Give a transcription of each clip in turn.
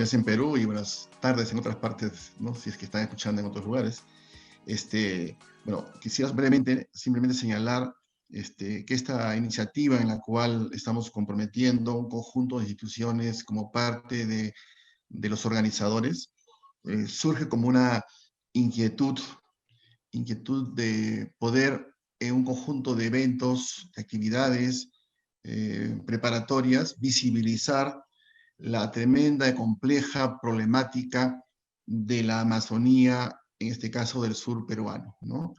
días en Perú y buenas tardes en otras partes, ¿no? Si es que están escuchando en otros lugares. Bueno, quisiera brevemente simplemente señalar que esta iniciativa en la cual estamos comprometiendo un conjunto de instituciones como parte de los organizadores, surge como una inquietud de poder en un conjunto de eventos, de actividades preparatorias, visibilizar la tremenda y compleja problemática de la Amazonía, en este caso del sur peruano, ¿no?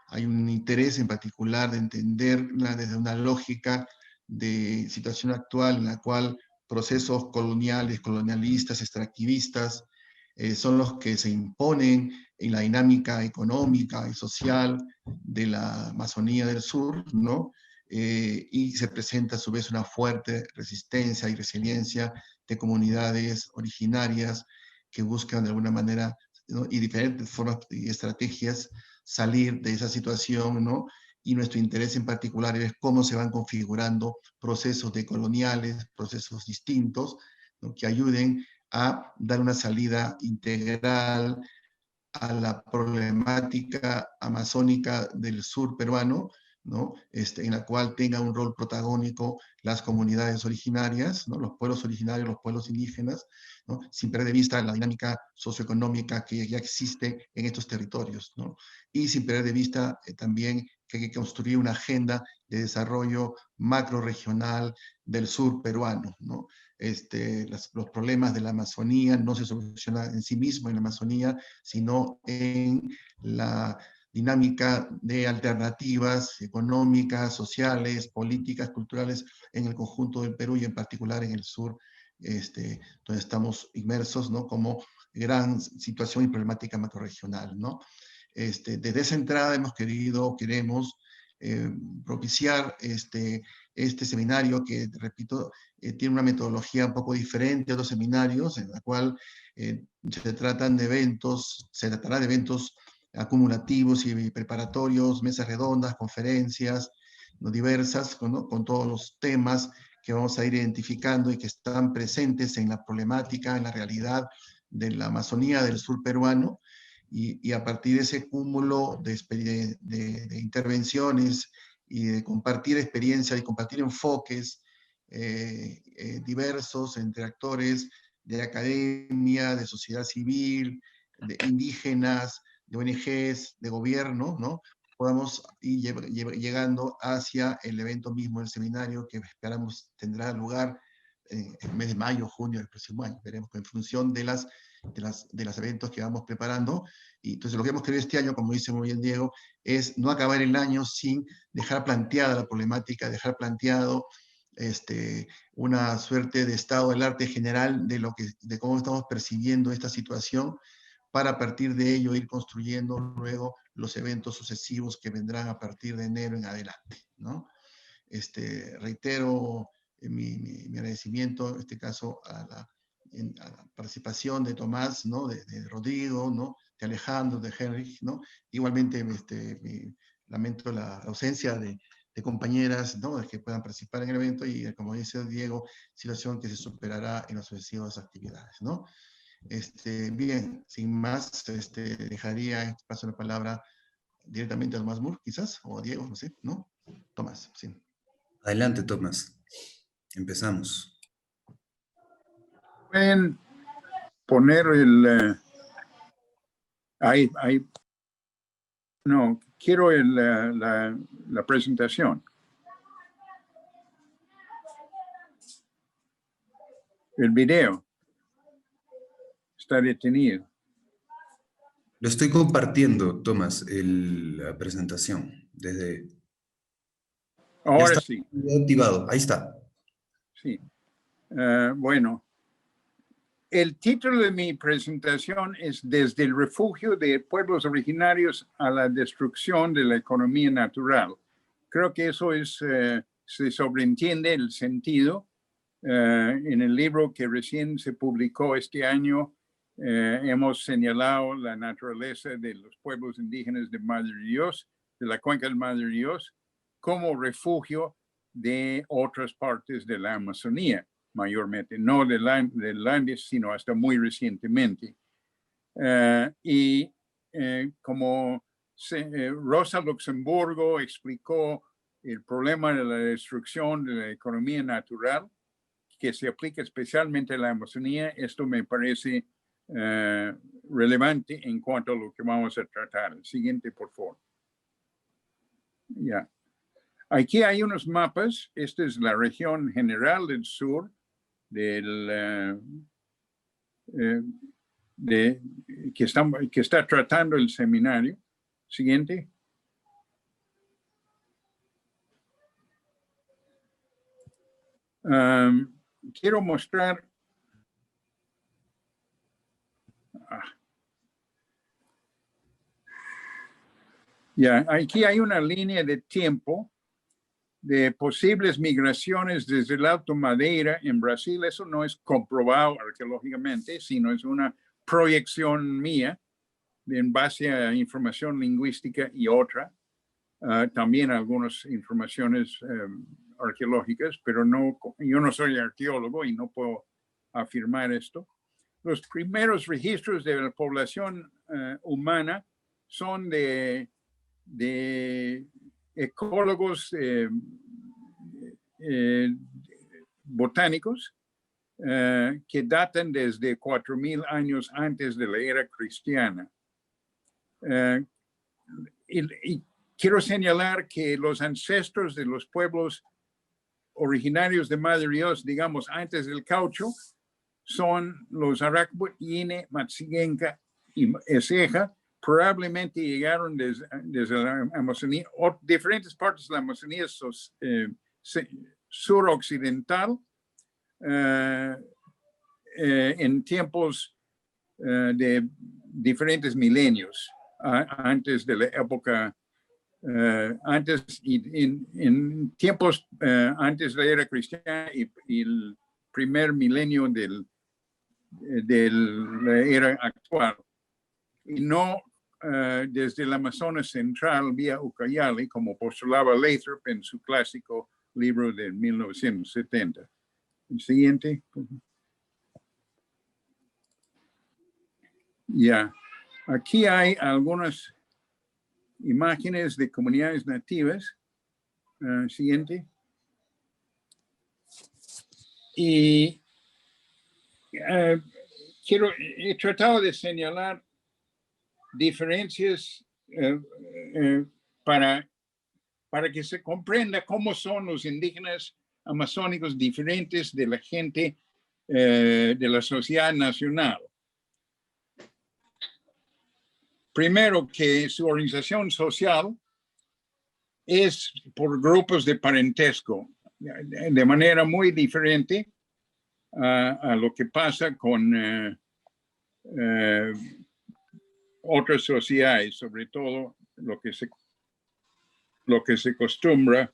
Hay un interés en particular de entenderla desde una lógica de situación actual en la cual procesos coloniales, colonialistas, extractivistas, son los que se imponen en la dinámica económica y social de la Amazonía del Sur, ¿no? Y se presenta a su vez una fuerte resistencia y resiliencia de comunidades originarias que buscan de alguna manera, ¿no? Y diferentes formas y estrategias salir de esa situación, ¿no? Y nuestro interés en particular es cómo se van configurando procesos decoloniales, procesos distintos, ¿no? Que ayuden a dar una salida integral a la problemática amazónica del sur peruano, ¿no? En la cual tenga un rol protagónico las comunidades originarias, ¿no? Los pueblos originarios, los pueblos indígenas, ¿no? Sin perder de vista la dinámica socioeconómica que ya existe en estos territorios, ¿no? Y sin perder de vista también que hay que construir una agenda de desarrollo macro-regional del sur peruano, ¿no? Los problemas de la Amazonía no se solucionan en sí mismos en la Amazonía, sino en la dinámica de alternativas económicas, sociales, políticas, culturales en el conjunto del Perú y en particular en el sur, donde estamos inmersos, ¿no? Como gran situación y problemática macrorregional, ¿no? Desde esa entrada queremos propiciar este seminario que, repito, tiene una metodología un poco diferente a otros seminarios, en la cual se tratará de eventos acumulativos y preparatorios, mesas redondas, conferencias, ¿no? Diversas, ¿no? Con todos los temas que vamos a ir identificando y que están presentes en la problemática, en la realidad de la Amazonía del sur peruano, y a partir de ese cúmulo de intervenciones y de compartir experiencias y compartir enfoques diversos entre actores de academia, de sociedad civil, de indígenas, de ONGs, de gobierno, ¿no? Podamos ir llegando hacia el evento mismo del seminario que esperamos tendrá lugar en el mes de mayo, junio del próximo año. Veremos en función de los eventos que vamos preparando. Y entonces lo que hemos querido este año, como dice muy bien Diego, es no acabar el año sin dejar planteada la problemática, dejar planteado una suerte de estado del arte general de cómo estamos percibiendo esta situación, para a partir de ello ir construyendo luego los eventos sucesivos que vendrán a partir de enero en adelante, ¿no? Reitero mi agradecimiento, en este caso, a la participación de Tomás, ¿no? De Rodrigo, ¿no? De Alejandro, de Henry, ¿no? Igualmente, lamento la ausencia de compañeras, ¿no? Que puedan participar en el evento y, como dice Diego, situación que se superará en las sucesivas actividades, ¿no? Bien, sin más, dejaría, paso la palabra directamente a Tomás Moore, quizás, o a Diego, no sé, ¿no? Tomás, sí. Adelante, Tomás. Empezamos. Pueden poner ahí, no, quiero la presentación. El video está detenido. Lo estoy compartiendo, Tomás, la presentación. Ahora sí. Activado, ahí está. Sí. Bueno, el título de mi presentación es Desde el refugio de pueblos originarios a la destrucción de la economía natural. Creo que eso se sobreentiende el sentido. En el libro que recién se publicó este año, hemos señalado la naturaleza de los pueblos indígenas de Madre Dios, de la cuenca del Madre Dios, como refugio de otras partes de la Amazonía. mayormente, no del Andes, sino hasta muy recientemente. Como Rosa Luxemburgo explicó el problema de la destrucción de la economía natural, que se aplica especialmente a la Amazonía, esto me parece relevante en cuanto a lo que vamos a tratar. El siguiente, por favor. Ya. Aquí hay unos mapas. Esta es la región general del sur que está tratando el seminario. Siguiente. Quiero mostrar. Ya, aquí hay una línea de tiempo de posibles migraciones desde el Alto Madeira en Brasil. Eso no es comprobado arqueológicamente, sino es una proyección mía en base a información lingüística y otra. También algunas informaciones arqueológicas, pero no, yo no soy arqueólogo y no puedo afirmar esto. Los primeros registros de la población humana son de ecólogos botánicos que datan desde 4.000 años antes de la era cristiana. Y quiero señalar que los ancestros de los pueblos originarios de Madre Dios, digamos, antes del caucho, son los Arakbut, Yine, Matzigenka y Eseja. Probablemente llegaron desde la Amazonía, o diferentes partes de la Amazonía suroccidental, en tiempos de diferentes milenios, antes de la época, en tiempos antes de la era cristiana y el primer milenio de la era actual. Y no desde el Amazonas central vía Ucayali, como postulaba Lathrop en su clásico libro de 1970. El siguiente. Ya, aquí hay algunas imágenes de comunidades nativas. Siguiente. Y he tratado de señalar diferencias para que se comprenda cómo son los indígenas amazónicos diferentes de la gente de la sociedad nacional. Primero, que su organización social es por grupos de parentesco, de manera muy diferente a lo que pasa con otras sociedades, sobre todo lo que se acostumbra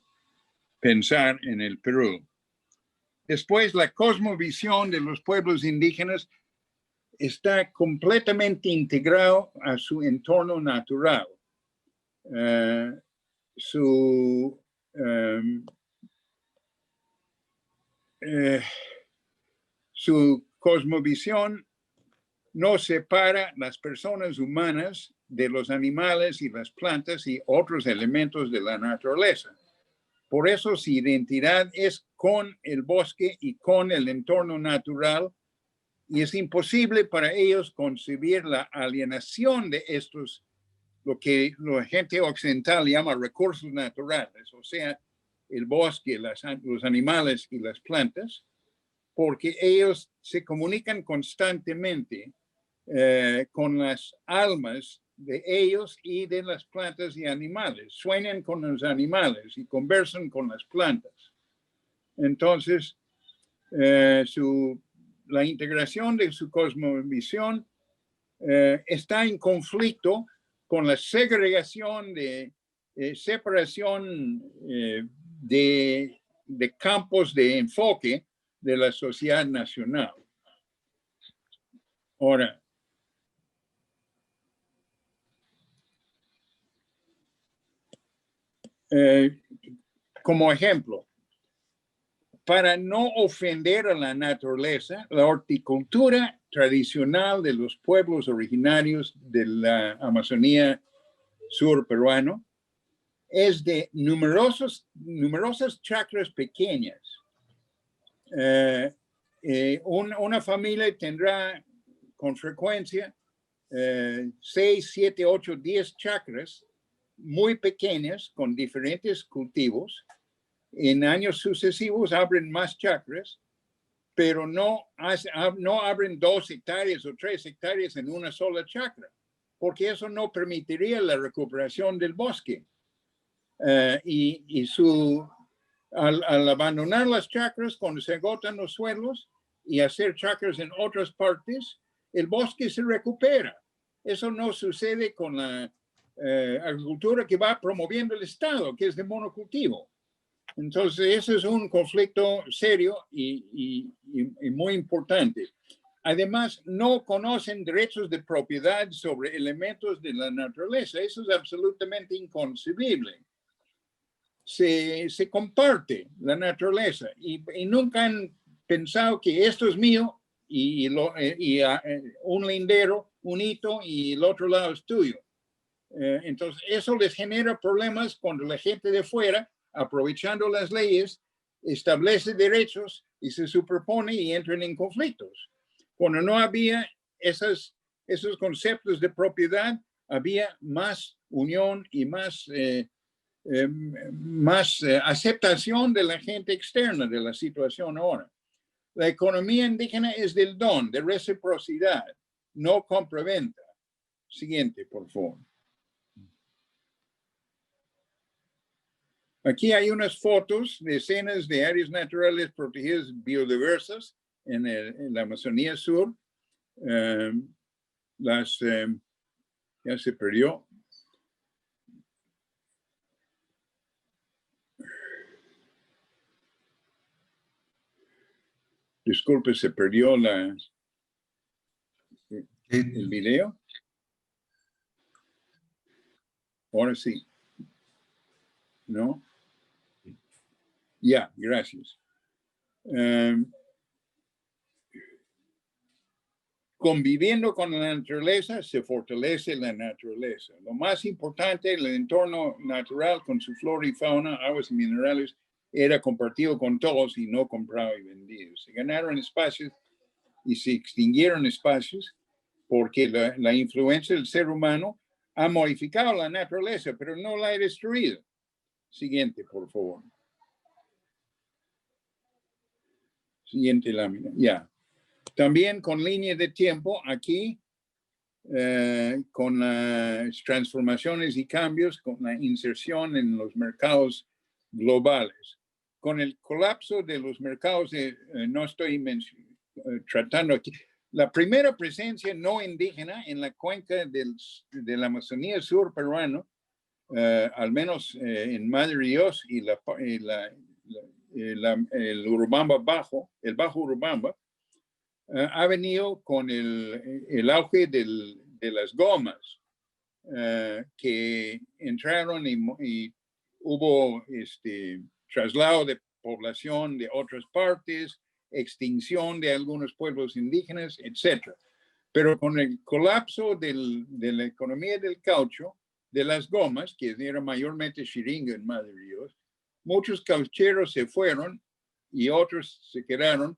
pensar en el Perú. Después, la cosmovisión de los pueblos indígenas está completamente integrado a su entorno natural. Su cosmovisión no separa las personas humanas de los animales y las plantas y otros elementos de la naturaleza. Por eso su identidad es con el bosque y con el entorno natural, y es imposible para ellos concebir la alienación de estos, lo que la gente occidental llama recursos naturales, o sea, el bosque, los animales y las plantas, porque ellos se comunican constantemente con las almas de ellos y de las plantas y animales, sueñan con los animales y conversan con las plantas. Entonces, la integración de su cosmovisión está en conflicto con la segregación separación de campos de enfoque de la sociedad nacional. Ahora, como ejemplo, para no ofender a la naturaleza, la horticultura tradicional de los pueblos originarios de la Amazonía sur peruano es de numerosas chacras pequeñas. Una familia tendrá con frecuencia 6, 7, 8, 10 chacras muy pequeñas con diferentes cultivos. En años sucesivos abren más chacras, pero no abren 2 hectáreas o 3 hectáreas en una sola chacra, porque eso no permitiría la recuperación del bosque. Al abandonar las chacras cuando se agotan los suelos y hacer chacras en otras partes, el bosque se recupera. Eso no sucede con la agricultura que va promoviendo el Estado, que es de monocultivo. Entonces, eso es un conflicto serio y muy importante. Además, no conocen derechos de propiedad sobre elementos de la naturaleza. Eso es absolutamente inconcebible. Se comparte la naturaleza y nunca han pensado que esto es mío y un lindero, un hito y el otro lado es tuyo. Entonces, eso les genera problemas cuando la gente de fuera, aprovechando las leyes, establece derechos y se superpone y entran en conflictos. Cuando no había esos conceptos de propiedad, había más unión y más aceptación de la gente externa de la situación ahora. La economía indígena es del don, de reciprocidad, no compraventa. Siguiente, por favor. Aquí hay unas fotos de escenas de áreas naturales protegidas biodiversas en la Amazonía Sur. Ya se perdió. Disculpe, se perdió el video. Ahora sí. ¿No? Ya, gracias. Conviviendo con la naturaleza, se fortalece la naturaleza. Lo más importante, el entorno natural con su flora y fauna, aguas y minerales, era compartido con todos y no comprado y vendido. Se ganaron espacios y se extinguieron espacios porque la influencia del ser humano ha modificado la naturaleza, pero no la ha destruido. Siguiente, por favor. Siguiente lámina, ya. También con línea de tiempo aquí, con las transformaciones y cambios, con la inserción en los mercados globales. Con el colapso de los mercados, no estoy tratando aquí, la primera presencia no indígena en la cuenca de la Amazonía sur peruano, al menos en Madre Dios y el Urubamba Bajo, el Bajo Urubamba, ha venido con el auge de las gomas que entraron y hubo traslado de población de otras partes, extinción de algunos pueblos indígenas, etc. Pero con el colapso de la economía del caucho, de las gomas, que era mayormente Xiringa en Madre Dios, muchos caucheros se fueron y otros se quedaron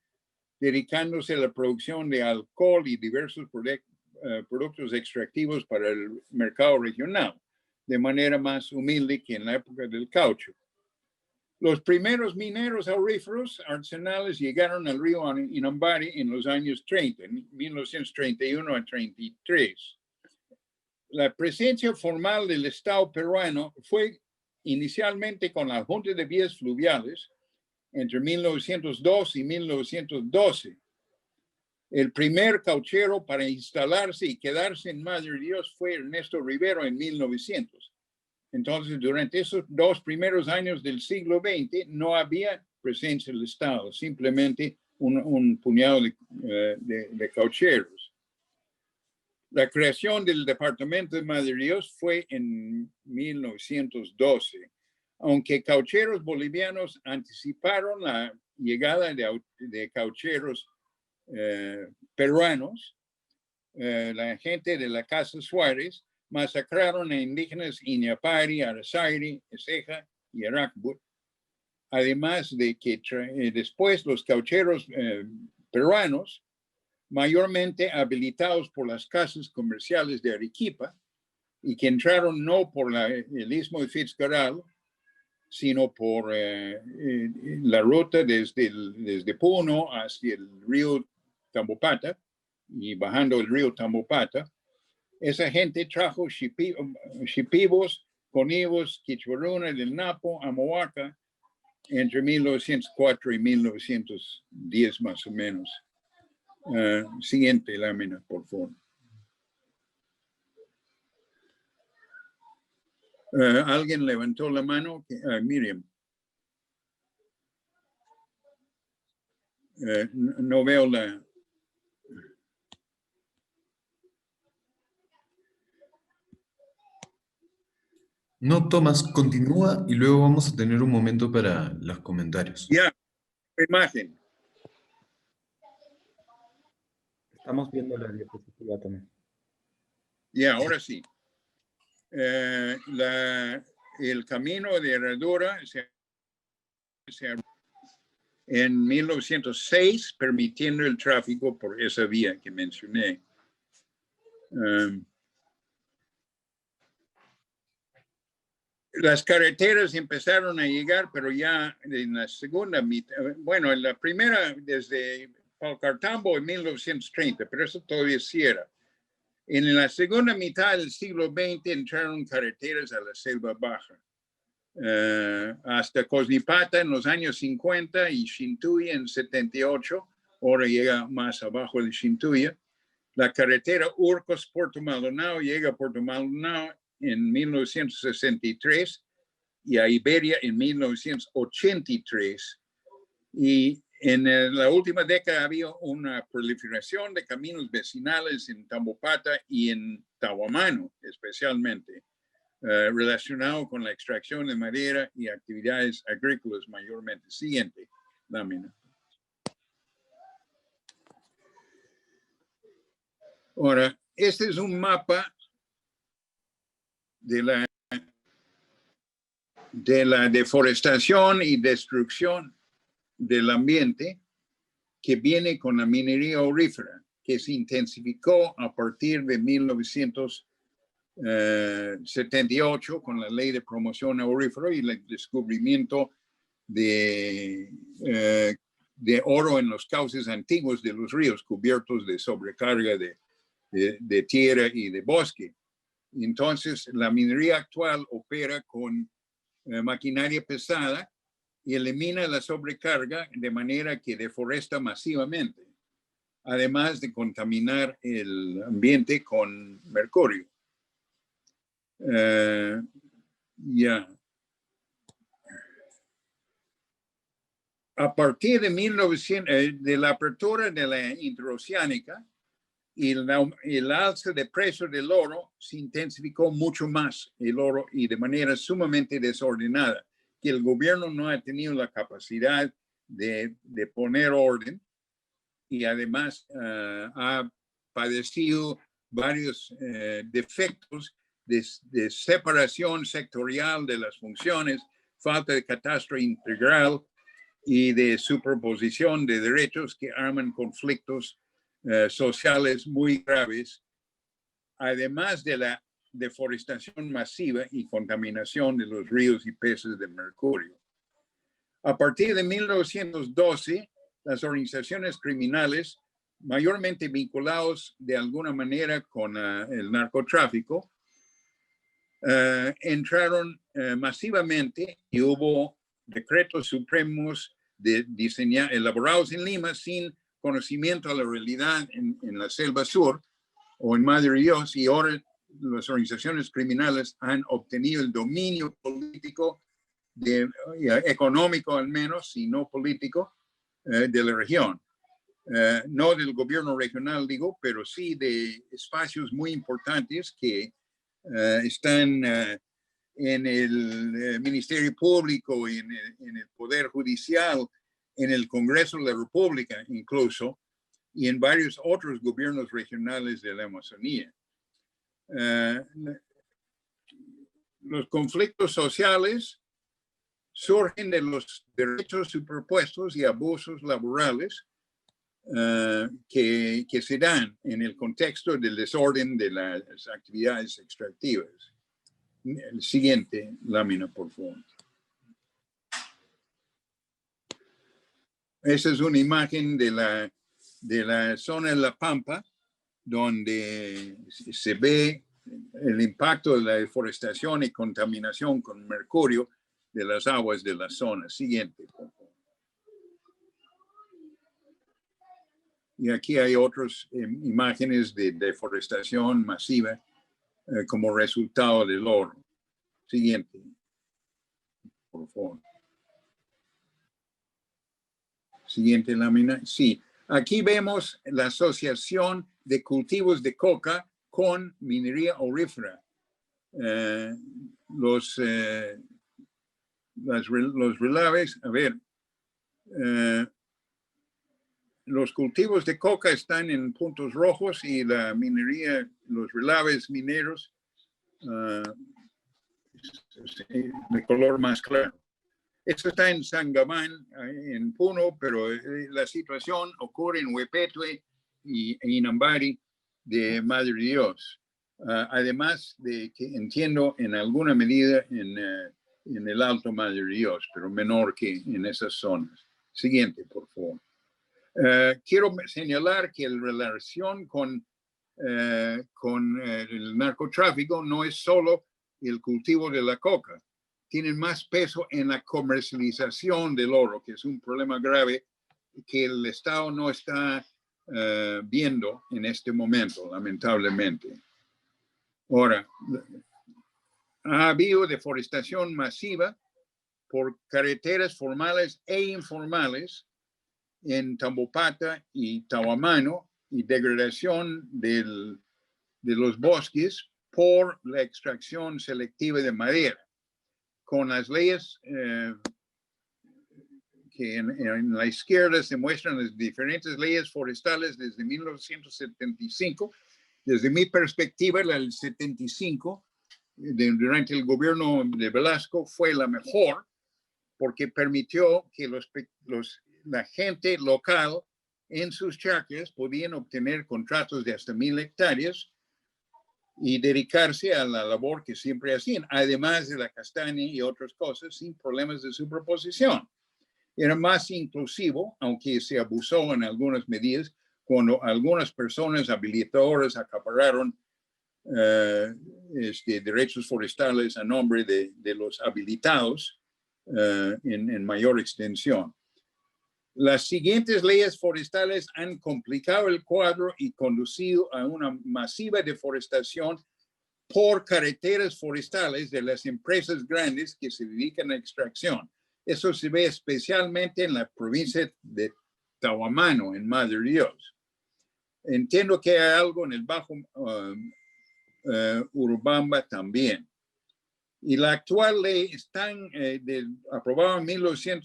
dedicándose a la producción de alcohol y diversos productos extractivos para el mercado regional, de manera más humilde que en la época del caucho. Los primeros mineros auríferos artesanales llegaron al río Inambari en los años 30, en 1931 a 33. La presencia formal del Estado peruano fue inicialmente con la Junta de Vías Fluviales entre 1902 y 1912. El primer cauchero para instalarse y quedarse en Madre Dios fue Ernesto Rivero en 1900. Entonces, durante esos 2 primeros años del siglo XX, no había presencia del Estado, simplemente un puñado de caucheros. La creación del departamento de Madre Dios fue en 1912, aunque caucheros bolivianos anticiparon la llegada de caucheros peruanos, la gente de la Casa Suárez masacraron a indígenas Iñapari, Arazairi, Ceja y Aracbut. Además de que después los caucheros peruanos, mayormente habilitados por las casas comerciales de Arequipa, y que entraron no por el istmo de Fitzgerald, sino por la ruta desde Puno hacia el río Tambopata y bajando el río Tambopata. Esa gente trajo Shipibos, Conivos, Quichuruna del Napo, Amoaca, entre 1904 y 1910 más o menos. Siguiente lámina, por favor. ¿Alguien levantó la mano? Miriam. No veo la... No, Tomás, continúa y luego vamos a tener un momento para los comentarios. Ya, imagen. Estamos viendo la diapositiva también. Ya, ahora sí. El camino de Herradura se abrió en 1906, permitiendo el tráfico por esa vía que mencioné. Las carreteras empezaron a llegar, pero ya en la segunda mitad, bueno, en la primera desde Paucartambo en 1930, pero eso todavía sí era. En la segunda mitad del siglo XX entraron carreteras a la Selva Baja, hasta Coznipata en los años 50 y Shintuya en 78, ahora llega más abajo de Shintuya. La carretera Urcos-Puerto Maldonado llega a Puerto Maldonado en 1963 y a Iberia en 1983. Y en la última década había una proliferación de caminos vecinales en Tambopata y en Tahuamano, especialmente, relacionado con la extracción de madera y actividades agrícolas mayormente. Siguiente lámina. Ahora, este es un mapa de la deforestación y destrucción del ambiente que viene con la minería aurífera, que se intensificó a partir de 1978 con la ley de promoción aurífera y el descubrimiento de oro en los cauces antiguos de los ríos cubiertos de sobrecarga de tierra y de bosque. Entonces, la minería actual opera con maquinaria pesada y elimina la sobrecarga de manera que deforesta masivamente, además de contaminar el ambiente con mercurio. A partir de de la apertura de la interoceánica y el alza de precio del oro, se intensificó mucho más el oro y de manera sumamente desordenada, que el gobierno no ha tenido la capacidad de poner orden y además ha padecido varios defectos de separación sectorial de las funciones, falta de catastro integral y de superposición de derechos que arman conflictos sociales muy graves, además de la deforestación masiva y contaminación de los ríos y peces de mercurio. A partir de 1912, las organizaciones criminales, mayormente vinculados de alguna manera con el narcotráfico, entraron masivamente y hubo decretos supremos elaborados en Lima sin conocimiento de la realidad en la selva sur o en Madre Dios, y ahora las organizaciones criminales han obtenido el dominio político, económico al menos, y no político, de la región. No del gobierno regional, digo, pero sí de espacios muy importantes que están en el Ministerio Público y en el Poder Judicial en el Congreso de la República incluso, y en varios otros gobiernos regionales de la Amazonía. Los conflictos sociales surgen de los derechos superpuestos y abusos laborales que se dan en el contexto del desorden de las actividades extractivas. El siguiente lámina, por favor. Esa es una imagen de la zona de La Pampa, donde se ve el impacto de la deforestación y contaminación con mercurio de las aguas de la zona. Siguiente, por favor. Y aquí hay otras imágenes de deforestación masiva como resultado del oro. Siguiente, por favor. Siguiente lámina. Sí, aquí vemos la asociación de cultivos de coca con minería aurífera. Los relaves, a ver, los cultivos de coca están en puntos rojos y la minería, los relaves mineros de color más claro. Esto está en Sangamán, en Puno, pero la situación ocurre en Huepetwe y en Inambari de Madre Dios. Además de que entiendo en alguna medida en el Alto Madre Dios, pero menor que en esas zonas. Siguiente, por favor. Quiero señalar que la relación con el narcotráfico no es solo el cultivo de la coca. Tienen más peso en la comercialización del oro, que es un problema grave que el Estado no está viendo en este momento, lamentablemente. Ahora, ha habido deforestación masiva por carreteras formales e informales en Tambopata y Tawamano y degradación de los bosques por la extracción selectiva de madera. Con las leyes que en la izquierda se muestran las diferentes leyes forestales desde 1975. Desde mi perspectiva, la del 75, durante el gobierno de Velasco, fue la mejor porque permitió que la gente local en sus chacras podían obtener contratos de hasta 1,000 hectáreas y dedicarse a la labor que siempre hacían, además de la castaña y otras cosas, sin problemas de superposición. Era más inclusivo, aunque se abusó en algunas medidas, cuando algunas personas habilitadoras acapararon derechos forestales a nombre de los habilitados en mayor extensión. Las siguientes leyes forestales han complicado el cuadro y conducido a una masiva deforestación por carreteras forestales de las empresas grandes que se dedican a extracción. Eso se ve especialmente en la provincia de Tawamano, en Madre Dios. Entiendo que hay algo en el Bajo Urubamba también. Y la actual ley está aprobada en 2011,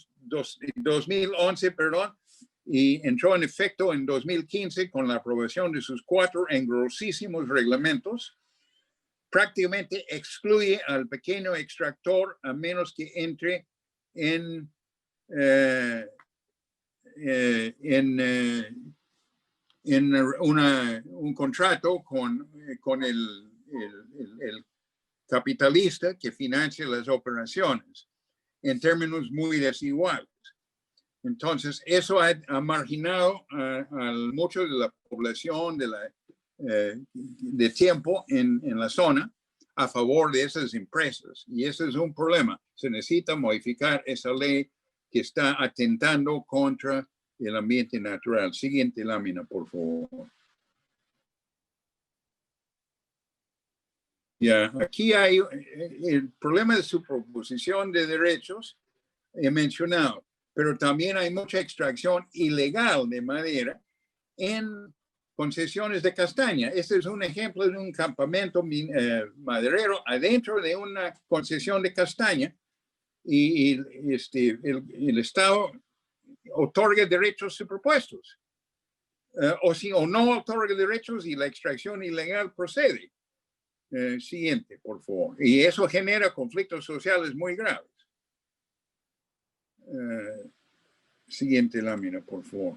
y entró en efecto en 2015 con la aprobación de sus 4 engrosísimos reglamentos. Prácticamente excluye al pequeño extractor a menos que entre en un contrato con el capitalista que financia las operaciones en términos muy desiguales. Entonces, eso ha marginado a mucho de la población de tiempo en la zona a favor de esas empresas. Y ese es un problema. Se necesita modificar esa ley que está atentando contra el ambiente natural. Siguiente lámina, por favor. Ya, aquí hay el problema de superposición de derechos, he mencionado, pero también hay mucha extracción ilegal de madera en concesiones de castaña. Este es un ejemplo de un campamento maderero adentro de una concesión de castaña y el Estado otorga derechos superpuestos. O no otorga derechos y la extracción ilegal procede. Siguiente, por favor. Y eso genera conflictos sociales muy graves. Siguiente lámina, por favor.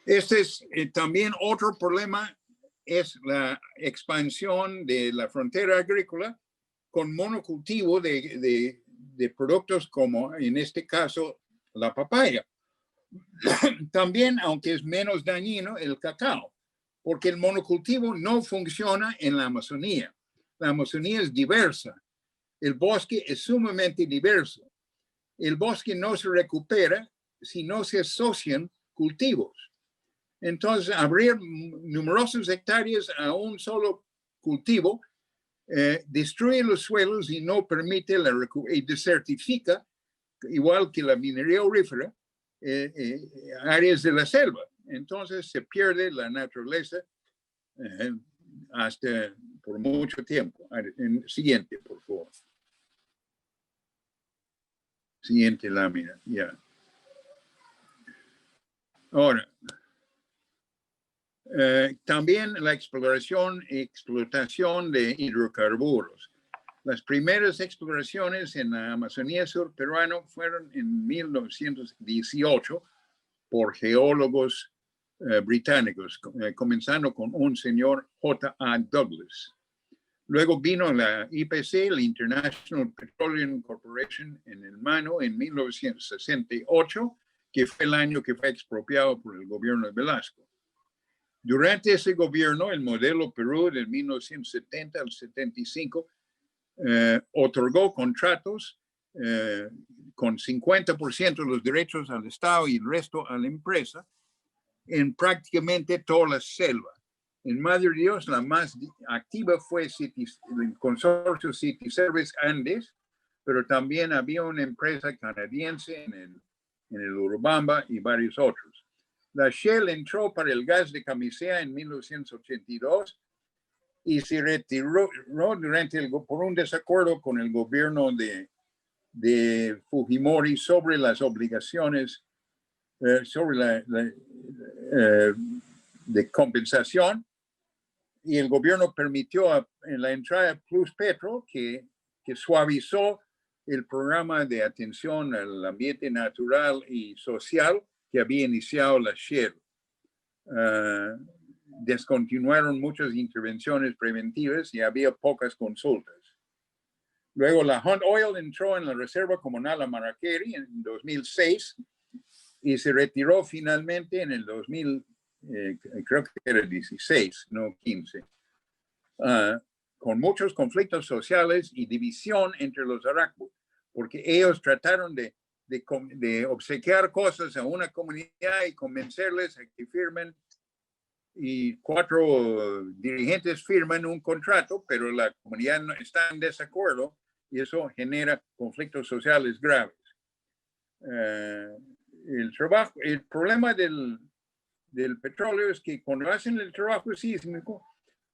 Este es también otro problema, es la expansión de la frontera agrícola con monocultivo de productos como, en este caso, la papaya. También, aunque es menos dañino, el cacao, porque el monocultivo no funciona en la Amazonía. La Amazonía es diversa. El bosque es sumamente diverso. El bosque no se recupera si no se asocian cultivos. Entonces, abrir numerosas hectáreas a un solo cultivo destruye los suelos y no permite y desertifica, igual que la minería aurífera, áreas de la selva. Entonces se pierde la naturaleza hasta por mucho tiempo. Siguiente, por favor. Siguiente lámina, ya. Ahora, también la exploración y explotación de hidrocarburos. Las primeras exploraciones en la Amazonía sur peruana fueron en 1918 por geólogos británicos, comenzando con un señor J.A. Douglas. Luego vino la IPC, la International Petroleum Corporation, en el mano en 1968, que fue el año que fue expropiado por el gobierno de Velasco. Durante ese gobierno, el modelo Perú del 1970 al 75 otorgó contratos con 50% de los derechos al Estado y el resto a la empresa en prácticamente toda la selva. En Madre Dios, la más activa fue el consorcio City Service Andes, pero también había una empresa canadiense en el Urubamba y varios otros. La Shell entró para el gas de camisea en 1982 y se retiró por un desacuerdo con el gobierno de Fujimori sobre las obligaciones de compensación, y el gobierno permitió en la entrada Plus Petro que suavizó el programa de atención al ambiente natural y social que había iniciado la Shell. Descontinuaron muchas intervenciones preventivas y había pocas consultas. Luego la Hunt Oil entró en la Reserva Comunal Amaraqueri en 2006 y se retiró finalmente en el 2000, creo que era 16, no 15, con muchos conflictos sociales y división entre los Aracbu, porque ellos trataron de obsequiar cosas a una comunidad y convencerles a que firmen, y 4 dirigentes firman un contrato, pero la comunidad no está en desacuerdo y eso genera conflictos sociales graves. El problema del petróleo es que cuando hacen el trabajo sísmico,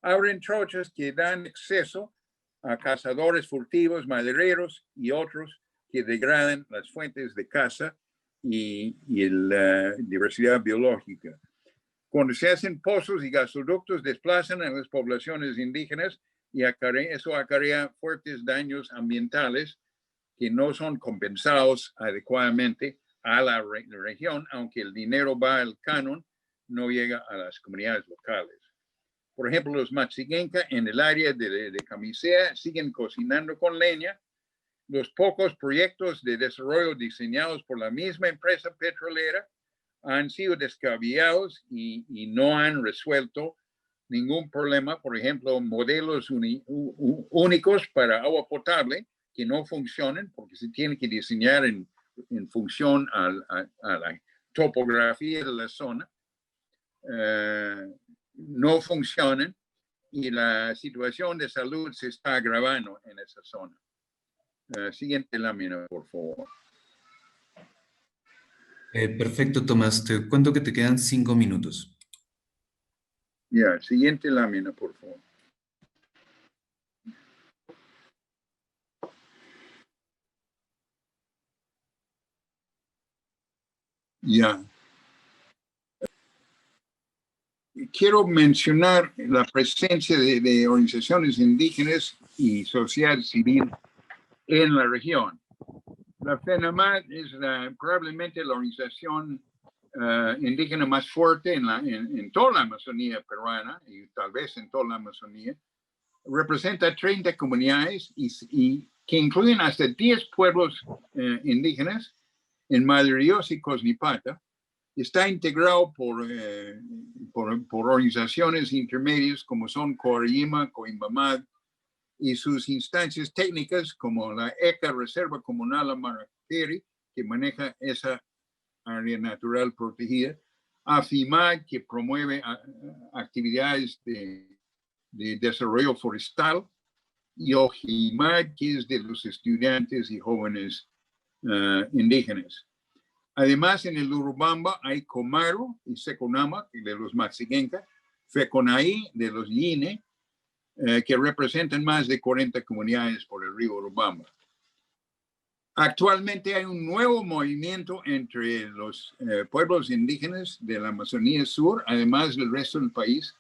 abren trochas que dan acceso a cazadores furtivos, madereros y otros que degradan las fuentes de caza y la diversidad biológica. Cuando se hacen pozos y gasoductos, desplazan a las poblaciones indígenas y eso acarrea fuertes daños ambientales que no son compensados adecuadamente a la región, aunque el dinero va al canon, no llega a las comunidades locales. Por ejemplo, los Matsigenca en el área de Camisea siguen cocinando con leña. Los pocos proyectos de desarrollo diseñados por la misma empresa petrolera han sido descabellados y no han resuelto ningún problema. Por ejemplo, modelos únicos para agua potable que no funcionan porque se tiene que diseñar en función a la topografía de la zona. No funcionan y la situación de salud se está agravando en esa zona. Siguiente lámina, por favor. Perfecto, Tomás. Te cuento que te quedan 5 minutos. Ya, siguiente lámina, por favor. Ya. Quiero mencionar la presencia de organizaciones indígenas y sociedad civil en la región. La FENAMAD es probablemente la organización indígena más fuerte en toda la Amazonía peruana y tal vez en toda la Amazonía. Representa 30 comunidades y que incluyen hasta 10 pueblos indígenas en Madre Dios y Cosnipata. Está integrado por organizaciones intermedias como son Coarima, Coimbamad y sus instancias técnicas como la ECA, Reserva Comunal Amaracteri, que maneja esa área natural protegida, AFIMAD, que promueve actividades de desarrollo forestal, y OJIMAD, que es de los estudiantes y jóvenes indígenas. Además, en el Urubamba hay Comaro y Seconama, de los Maxigenca, Feconaí, de los Yine, que representan más de 40 comunidades por el río Urubamba. Actualmente hay un nuevo movimiento entre los pueblos indígenas de la Amazonía Sur, además del resto del país,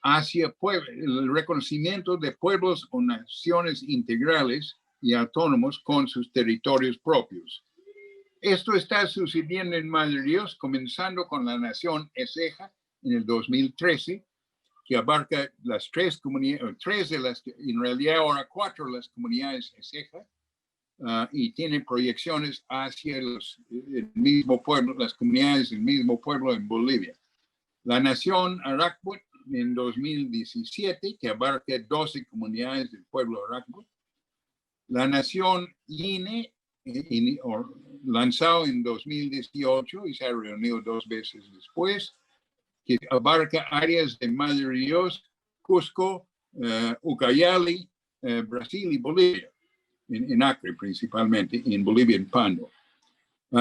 hacia el reconocimiento de pueblos o naciones integrales y autónomos con sus territorios propios. Esto está sucediendo en Madre Dios, comenzando con la nación Eseja en el 2013, que abarca las 3 comunidades, 3 de las, en realidad ahora 4 de las comunidades Eseja, y tiene proyecciones hacia el mismo pueblo, las comunidades del mismo pueblo en Bolivia. La nación Arakbut en 2017, que abarca 12 comunidades del pueblo Arakbut. La nación Yine, lanzado en 2018 y se ha reunido 2 veces después, que abarca áreas de Madre Dios, Cusco, Ucayali, Brasil y Bolivia, en Acre principalmente, y en Bolivia en Pando.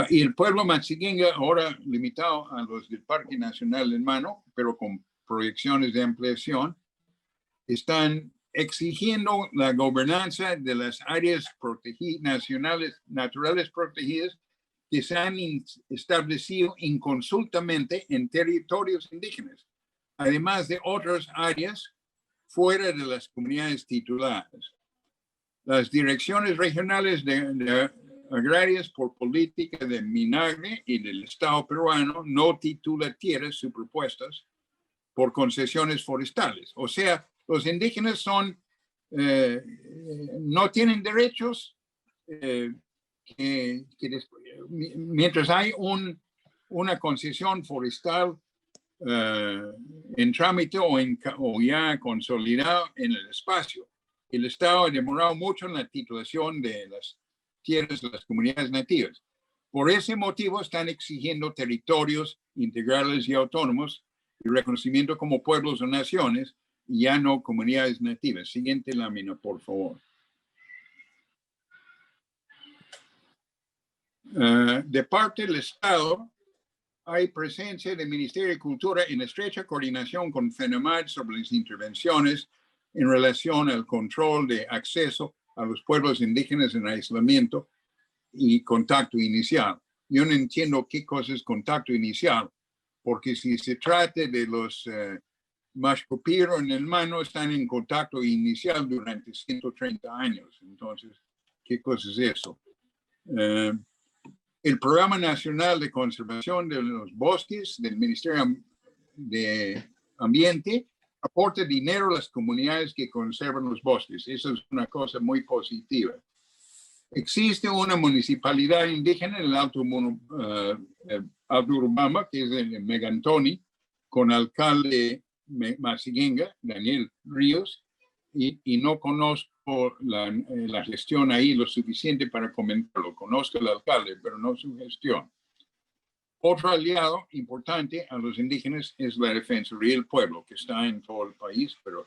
Y el pueblo Maxigenga, ahora limitado a los del Parque Nacional en Mano, pero con proyecciones de ampliación, están exigiendo la gobernanza de las áreas nacionales, naturales protegidas que se han establecido inconsultamente en territorios indígenas, además de otras áreas fuera de las comunidades tituladas. Las direcciones regionales de agrarias por política de Minagre y del Estado peruano no titula tierras superpuestas por concesiones forestales. O sea, los indígenas no tienen derechos mientras hay una concesión forestal en trámite o ya consolidado en el espacio. El Estado ha demorado mucho en la titulación de las tierras de las comunidades nativas. Por ese motivo están exigiendo territorios integrales y autónomos y reconocimiento como pueblos o naciones, y ya no comunidades nativas. Siguiente lámina, por favor. De parte del Estado, hay presencia del Ministerio de Cultura en estrecha coordinación con FENAMAD sobre las intervenciones en relación al control de acceso a los pueblos indígenas en aislamiento y contacto inicial. Yo no entiendo qué cosa es contacto inicial, porque si se trata de los Mashpupiro en el Mano, están en contacto inicial durante 130 años. Entonces, ¿qué cosa es eso? El Programa Nacional de Conservación de los Bosques del Ministerio de Ambiente aporta dinero a las comunidades que conservan los bosques. Eso es una cosa muy positiva. Existe una municipalidad indígena en el Alto Urubamba, que es el Megantoni, con alcalde Maxigenga, Daniel Ríos, y no conozco la gestión ahí lo suficiente para comentarlo. Conozco al alcalde, pero no su gestión. Otro aliado importante a los indígenas es la Defensoría del Pueblo, que está en todo el país, pero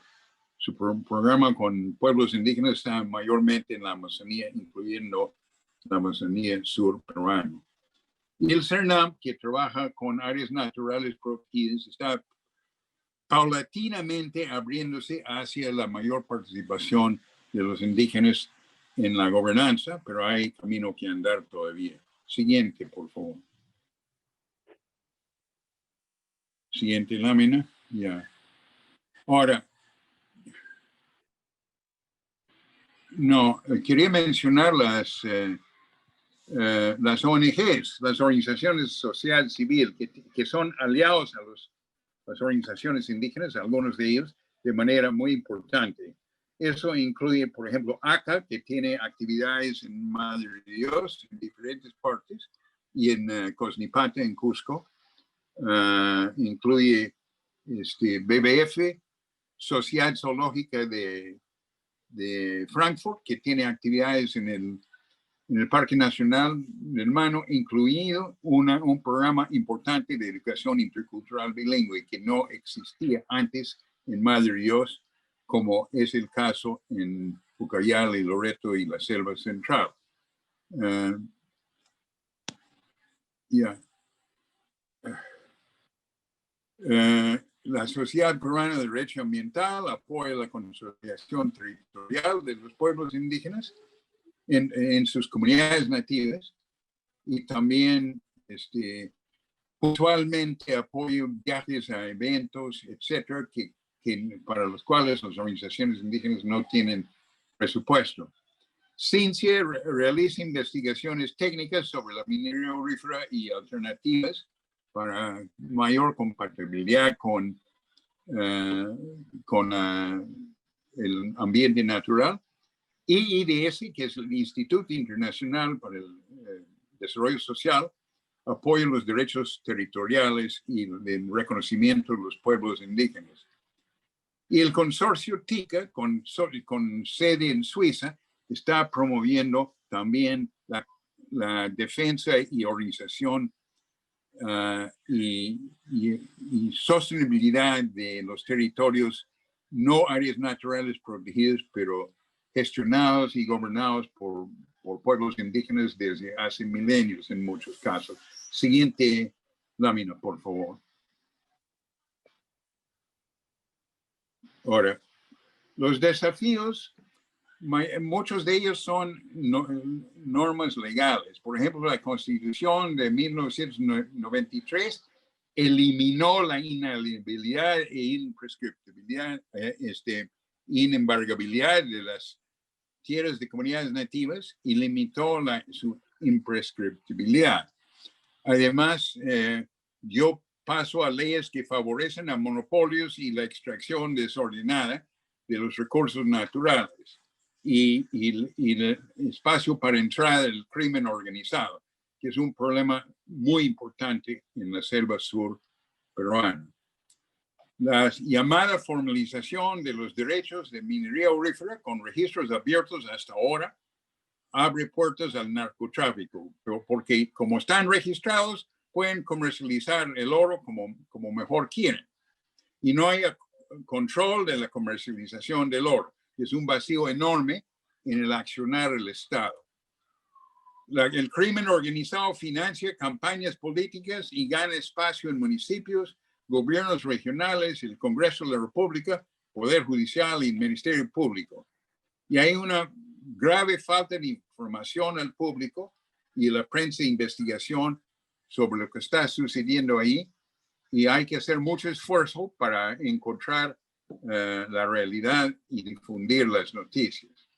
su programa con pueblos indígenas está mayormente en la Amazonía, incluyendo la Amazonía sur peruana. Y el CERNAM, que trabaja con áreas naturales protegidas, está paulatinamente abriéndose hacia la mayor participación de los indígenas en la gobernanza, pero hay camino que andar todavía. Siguiente, por favor. Siguiente lámina. Ya. Ahora, no, quería mencionar las ONGs, las organizaciones social civil, que son aliados a las organizaciones indígenas, algunos de ellos, de manera muy importante. Eso incluye, por ejemplo, ACA, que tiene actividades en Madre de Dios, en diferentes partes, y en Cosnipata, en Cusco. Incluye BBF, Sociedad Zoológica de Frankfurt, que tiene actividades en el Parque Nacional del Mano, incluido un programa importante de educación intercultural bilingüe que no existía antes en Madre Dios, como es el caso en Ucayali, Loreto y la Selva Central. La Sociedad Peruana de Derecho Ambiental apoya la consolidación territorial de los pueblos indígenas en sus comunidades nativas, y también puntualmente apoya viajes a eventos, etcétera, que para los cuales las organizaciones indígenas no tienen presupuesto. CINCIE realiza investigaciones técnicas sobre la minería aurífera y alternativas para mayor compatibilidad con el ambiente natural. Y IDS, que es el Instituto Internacional para el Desarrollo Social, apoya los derechos territoriales y el reconocimiento de los pueblos indígenas. Y el consorcio TICA, con sede en Suiza, está promoviendo también la defensa y organización y sostenibilidad de los territorios, no áreas naturales protegidas, pero gestionados y gobernados por pueblos indígenas desde hace milenios en muchos casos. Siguiente lámina, por favor. Ahora, los desafíos, muchos de ellos son normas legales. Por ejemplo, la Constitución de 1993 eliminó la inalienabilidad e imprescriptibilidad, inembargabilidad de las tierras de comunidades nativas y limitó su imprescriptibilidad. Además, dio paso a leyes que favorecen a monopolios y la extracción desordenada de los recursos naturales y el espacio para entrada del crimen organizado, que es un problema muy importante en la selva sur peruana. La llamada formalización de los derechos de minería aurífera con registros abiertos hasta ahora abre puertas al narcotráfico, porque como están registrados, pueden comercializar el oro como mejor quieren. Y no hay control de la comercialización del oro. Es un vacío enorme en el accionar del Estado. El crimen organizado financia campañas políticas y gana espacio en municipios, gobiernos regionales, el Congreso de la República, Poder Judicial y Ministerio Público. Y hay una grave falta de información al público y la prensa de investigación sobre lo que está sucediendo ahí, y hay que hacer mucho esfuerzo para encontrar la realidad y difundir las noticias.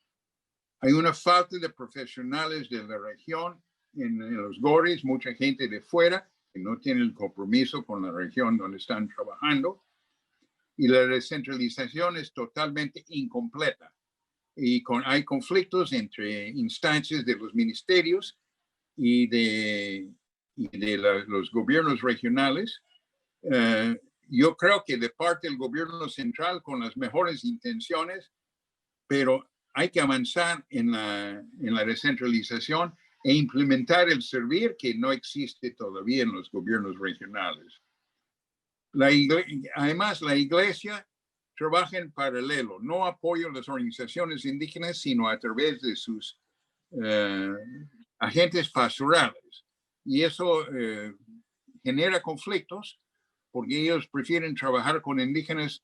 Hay una falta de profesionales de la región en los GORIs, mucha gente de fuera que no tiene el compromiso con la región donde están trabajando, y la descentralización es totalmente incompleta. Y hay conflictos entre instancias de los ministerios y de los gobiernos regionales. Yo creo que de parte del gobierno central con las mejores intenciones, pero hay que avanzar en la descentralización e implementar el servir que no existe todavía en los gobiernos regionales. Además, la iglesia trabaja en paralelo, no apoya a las organizaciones indígenas, sino a través de sus agentes pastorales. Y eso genera conflictos porque ellos prefieren trabajar con indígenas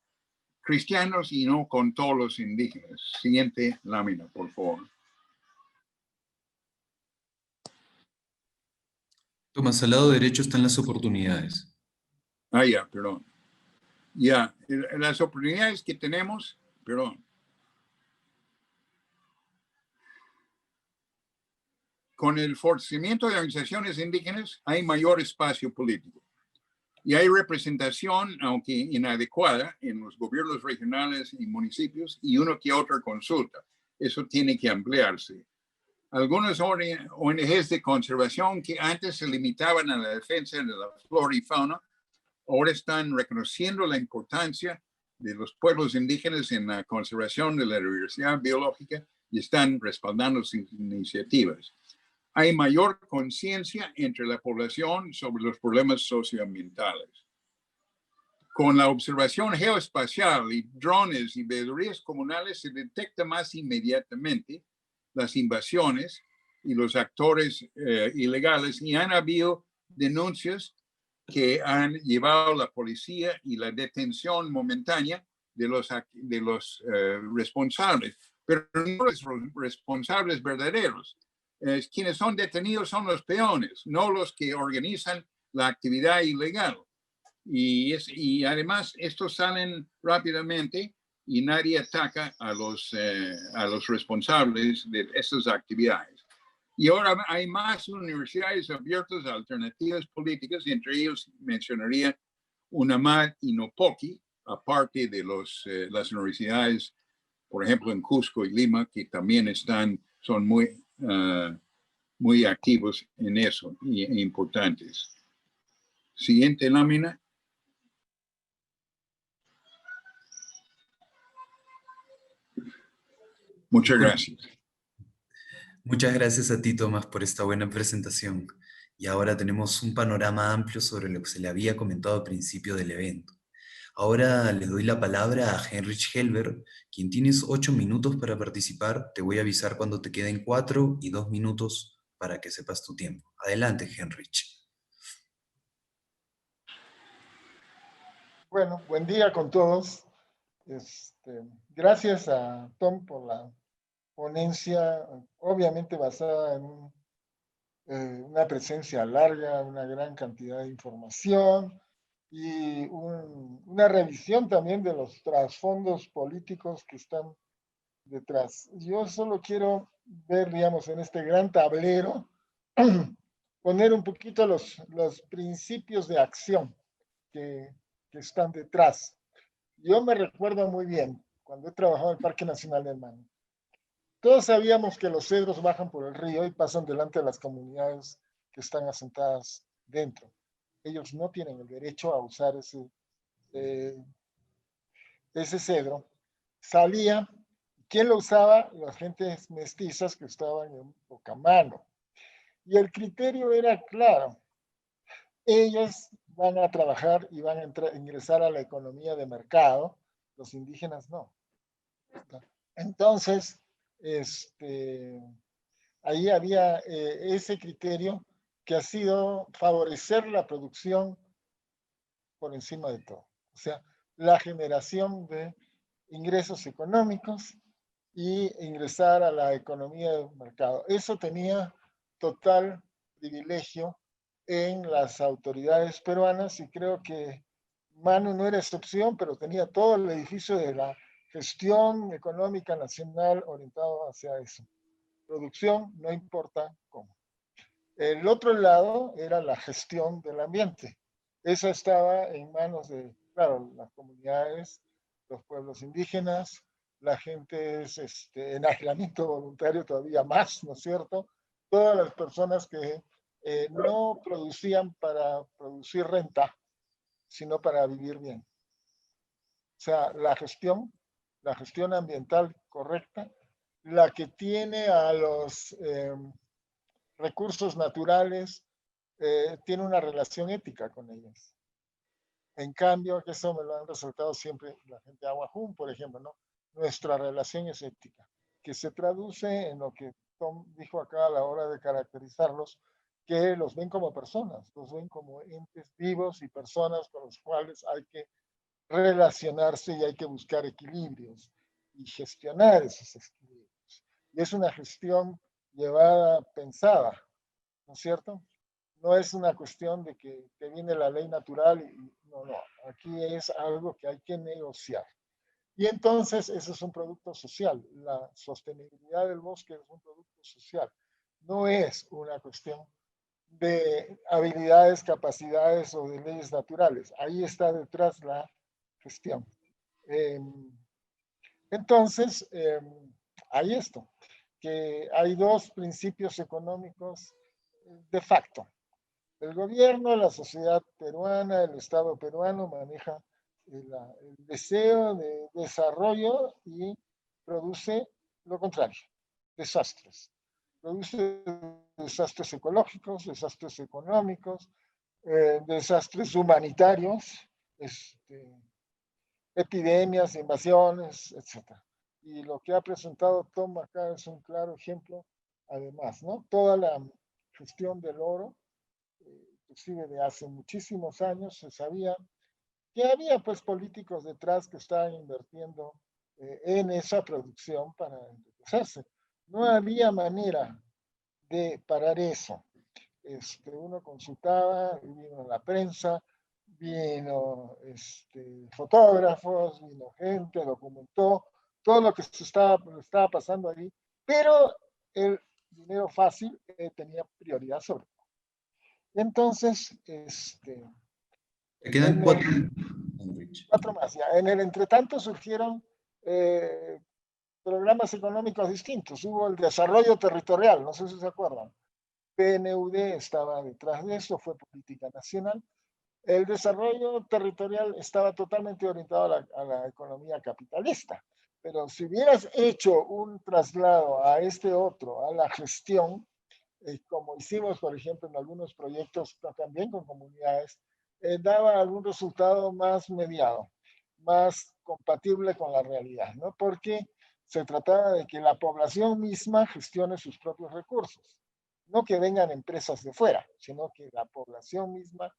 cristianos y no con todos los indígenas. Siguiente lámina, por favor. Tomás, al lado derecho están las oportunidades. Ya, perdón. Ya, las oportunidades que tenemos, perdón. Con el fortalecimiento de organizaciones indígenas hay mayor espacio político y hay representación, aunque inadecuada, en los gobiernos regionales y municipios y uno que otra consulta. Eso tiene que ampliarse. Algunas ONGs de conservación que antes se limitaban a la defensa de la flora y fauna, ahora están reconociendo la importancia de los pueblos indígenas en la conservación de la diversidad biológica y están respaldando sus iniciativas. Hay mayor conciencia entre la población sobre los problemas socioambientales. Con la observación geoespacial y drones y veedurías comunales se detecta más inmediatamente las invasiones y los actores ilegales, y han habido denuncias que han llevado a la policía y la detención momentánea de los responsables, pero no los responsables verdaderos. Quienes son detenidos son los peones, no los que organizan la actividad ilegal. Y además estos salen rápidamente y nadie ataca a los responsables de estas actividades. Y ahora hay más universidades abiertas a alternativas políticas, y entre ellos mencionaría UNAMAD y Nopoqui, aparte de las universidades, por ejemplo, en Cusco y Lima, que también son muy activos en eso e importantes. Siguiente lámina. Muchas gracias. Muchas gracias a ti, Tomás, por esta buena presentación. Y ahora tenemos un panorama amplio sobre lo que se le había comentado al principio del evento. Ahora le doy la palabra a Heinrich Helber, quien tienes 8 minutos para participar. Te voy a avisar cuando te queden 4 y 2 minutos para que sepas tu tiempo. Adelante, Heinrich. Bueno, buen día con todos. Gracias a Tom por la ponencia, obviamente basada en una presencia larga, una gran cantidad de información y una revisión también de los trasfondos políticos que están detrás. Yo solo quiero ver, digamos, en este gran tablero, poner un poquito los principios de acción que están detrás. Yo me recuerdo muy bien cuando he trabajado en el Parque Nacional del Manu. Todos sabíamos que los cedros bajan por el río y pasan delante de las comunidades que están asentadas dentro. Ellos no tienen el derecho a usar ese cedro. Salía, ¿quién lo usaba? Las gentes mestizas que estaban en Pocamano. Y el criterio era claro. Ellos van a trabajar y van a ingresar a la economía de mercado, los indígenas no. Entonces, ahí había ese criterio que ha sido favorecer la producción por encima de todo. O sea, la generación de ingresos económicos y ingresar a la economía de mercado. Eso tenía total privilegio en las autoridades peruanas y creo que Manu no era excepción, pero tenía todo el edificio de la gestión económica nacional orientado hacia eso. Producción, no importa cómo. El otro lado era la gestión del ambiente. Esa estaba en manos de, claro, las comunidades, los pueblos indígenas, la gente en aislamiento voluntario todavía más, ¿no es cierto? Todas las personas que no producían para producir renta, sino para vivir bien. O sea, la gestión ambiental correcta, la que tiene a los recursos naturales, tiene una relación ética con ellos. En cambio, que eso me lo han resaltado siempre la gente de Aguajún, por ejemplo, ¿no? Nuestra relación es ética, que se traduce en lo que Tom dijo acá a la hora de caracterizarlos, que los ven como personas, los ven como entes vivos y personas con los cuales hay que relacionarse y hay que buscar equilibrios y gestionar esos equilibrios. Y es una gestión llevada, pensada, ¿no es cierto? No es una cuestión de que te viene la ley natural y No, no, aquí es algo que hay que negociar. Y entonces ese es un producto social. La sostenibilidad del bosque es un producto social. No es una cuestión de habilidades, capacidades o de leyes naturales. Ahí está detrás la gestión. Entonces, hay esto, que hay dos principios económicos de facto. El gobierno, la sociedad peruana, el Estado peruano maneja el deseo de desarrollo y produce lo contrario, desastres. Produce desastres ecológicos, desastres económicos, desastres humanitarios, epidemias, invasiones, etc. Y lo que ha presentado Tom acá es un claro ejemplo, además, ¿no? Toda la gestión del oro, inclusive de hace muchísimos años, se sabía que había pues políticos detrás que estaban invirtiendo en esa producción para enriquecerse. No había manera de parar eso. Uno consultaba, vino la prensa, vino fotógrafos, vino gente, documentó todo lo que estaba pasando ahí, pero el dinero fácil tenía prioridad sobre todo. Entonces, Te quedan en cuatro, el, Enrich. 4 más ya. En el entretanto surgieron programas económicos distintos. Hubo el desarrollo territorial, no sé si se acuerdan. PNUD estaba detrás de eso, fue política nacional. El desarrollo territorial estaba totalmente orientado a la economía capitalista, pero si hubieras hecho un traslado a este otro, a la gestión, como hicimos, por ejemplo, en algunos proyectos también con comunidades, daba algún resultado más mediado, más compatible con la realidad, ¿no? Porque se trataba de que la población misma gestione sus propios recursos, no que vengan empresas de fuera, sino que la población misma,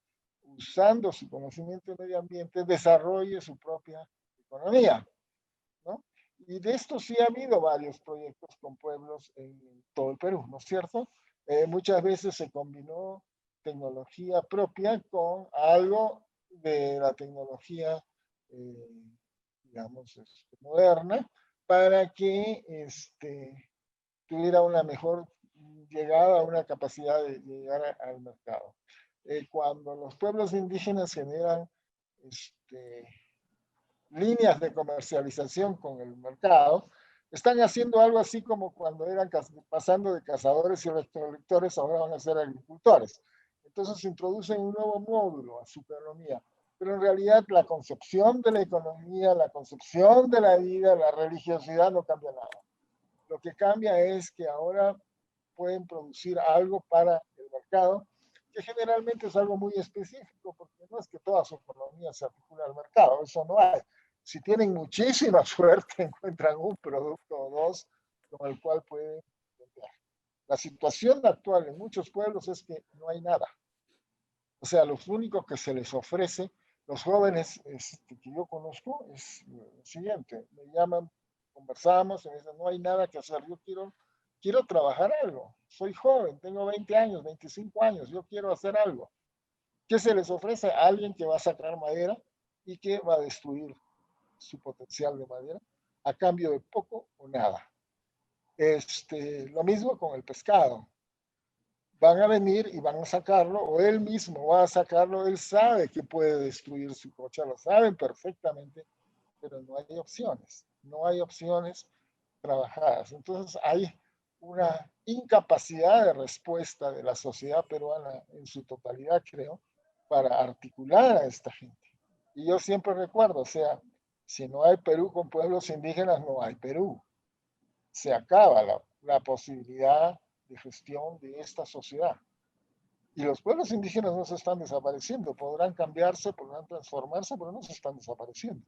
usando su conocimiento de medio ambiente, desarrolle su propia economía, ¿no? Y de esto sí ha habido varios proyectos con pueblos en todo el Perú, ¿no es cierto? Muchas veces se combinó tecnología propia con algo de la tecnología, digamos, moderna, para que tuviera una mejor llegada, una capacidad de llegar al mercado. Cuando los pueblos indígenas generan líneas de comercialización con el mercado, están haciendo algo así como cuando eran pasando de cazadores y recolectores, ahora van a ser agricultores. Entonces introducen un nuevo módulo a su economía, pero en realidad la concepción de la economía, la concepción de la vida, la religiosidad no cambia nada. Lo que cambia es que ahora pueden producir algo para el mercado, que generalmente es algo muy específico, porque no es que toda su economía se articula al mercado, eso no hay. Si tienen muchísima suerte, encuentran un producto o dos con el cual pueden vender. La situación actual en muchos pueblos es que no hay nada. O sea, lo único que se les ofrece, los jóvenes que yo conozco, es lo siguiente: me llaman, conversamos, y me dicen, no hay nada que hacer, yo quiero trabajar algo, soy joven, tengo 20 años, 25 años, yo quiero hacer algo. ¿Qué se les ofrece? A alguien que va a sacar madera y que va a destruir su potencial de madera a cambio de poco o nada. Lo mismo con el pescado. Van a venir y van a sacarlo, o él mismo va a sacarlo, él sabe que puede destruir su cocha, lo saben perfectamente, pero no hay opciones trabajadas. Entonces hay una incapacidad de respuesta de la sociedad peruana en su totalidad, creo, para articular a esta gente. Y yo siempre recuerdo, o sea, si no hay Perú con pueblos indígenas, no hay Perú. Se acaba la posibilidad de gestión de esta sociedad. Y los pueblos indígenas no se están desapareciendo, podrán cambiarse, podrán transformarse, pero no se están desapareciendo.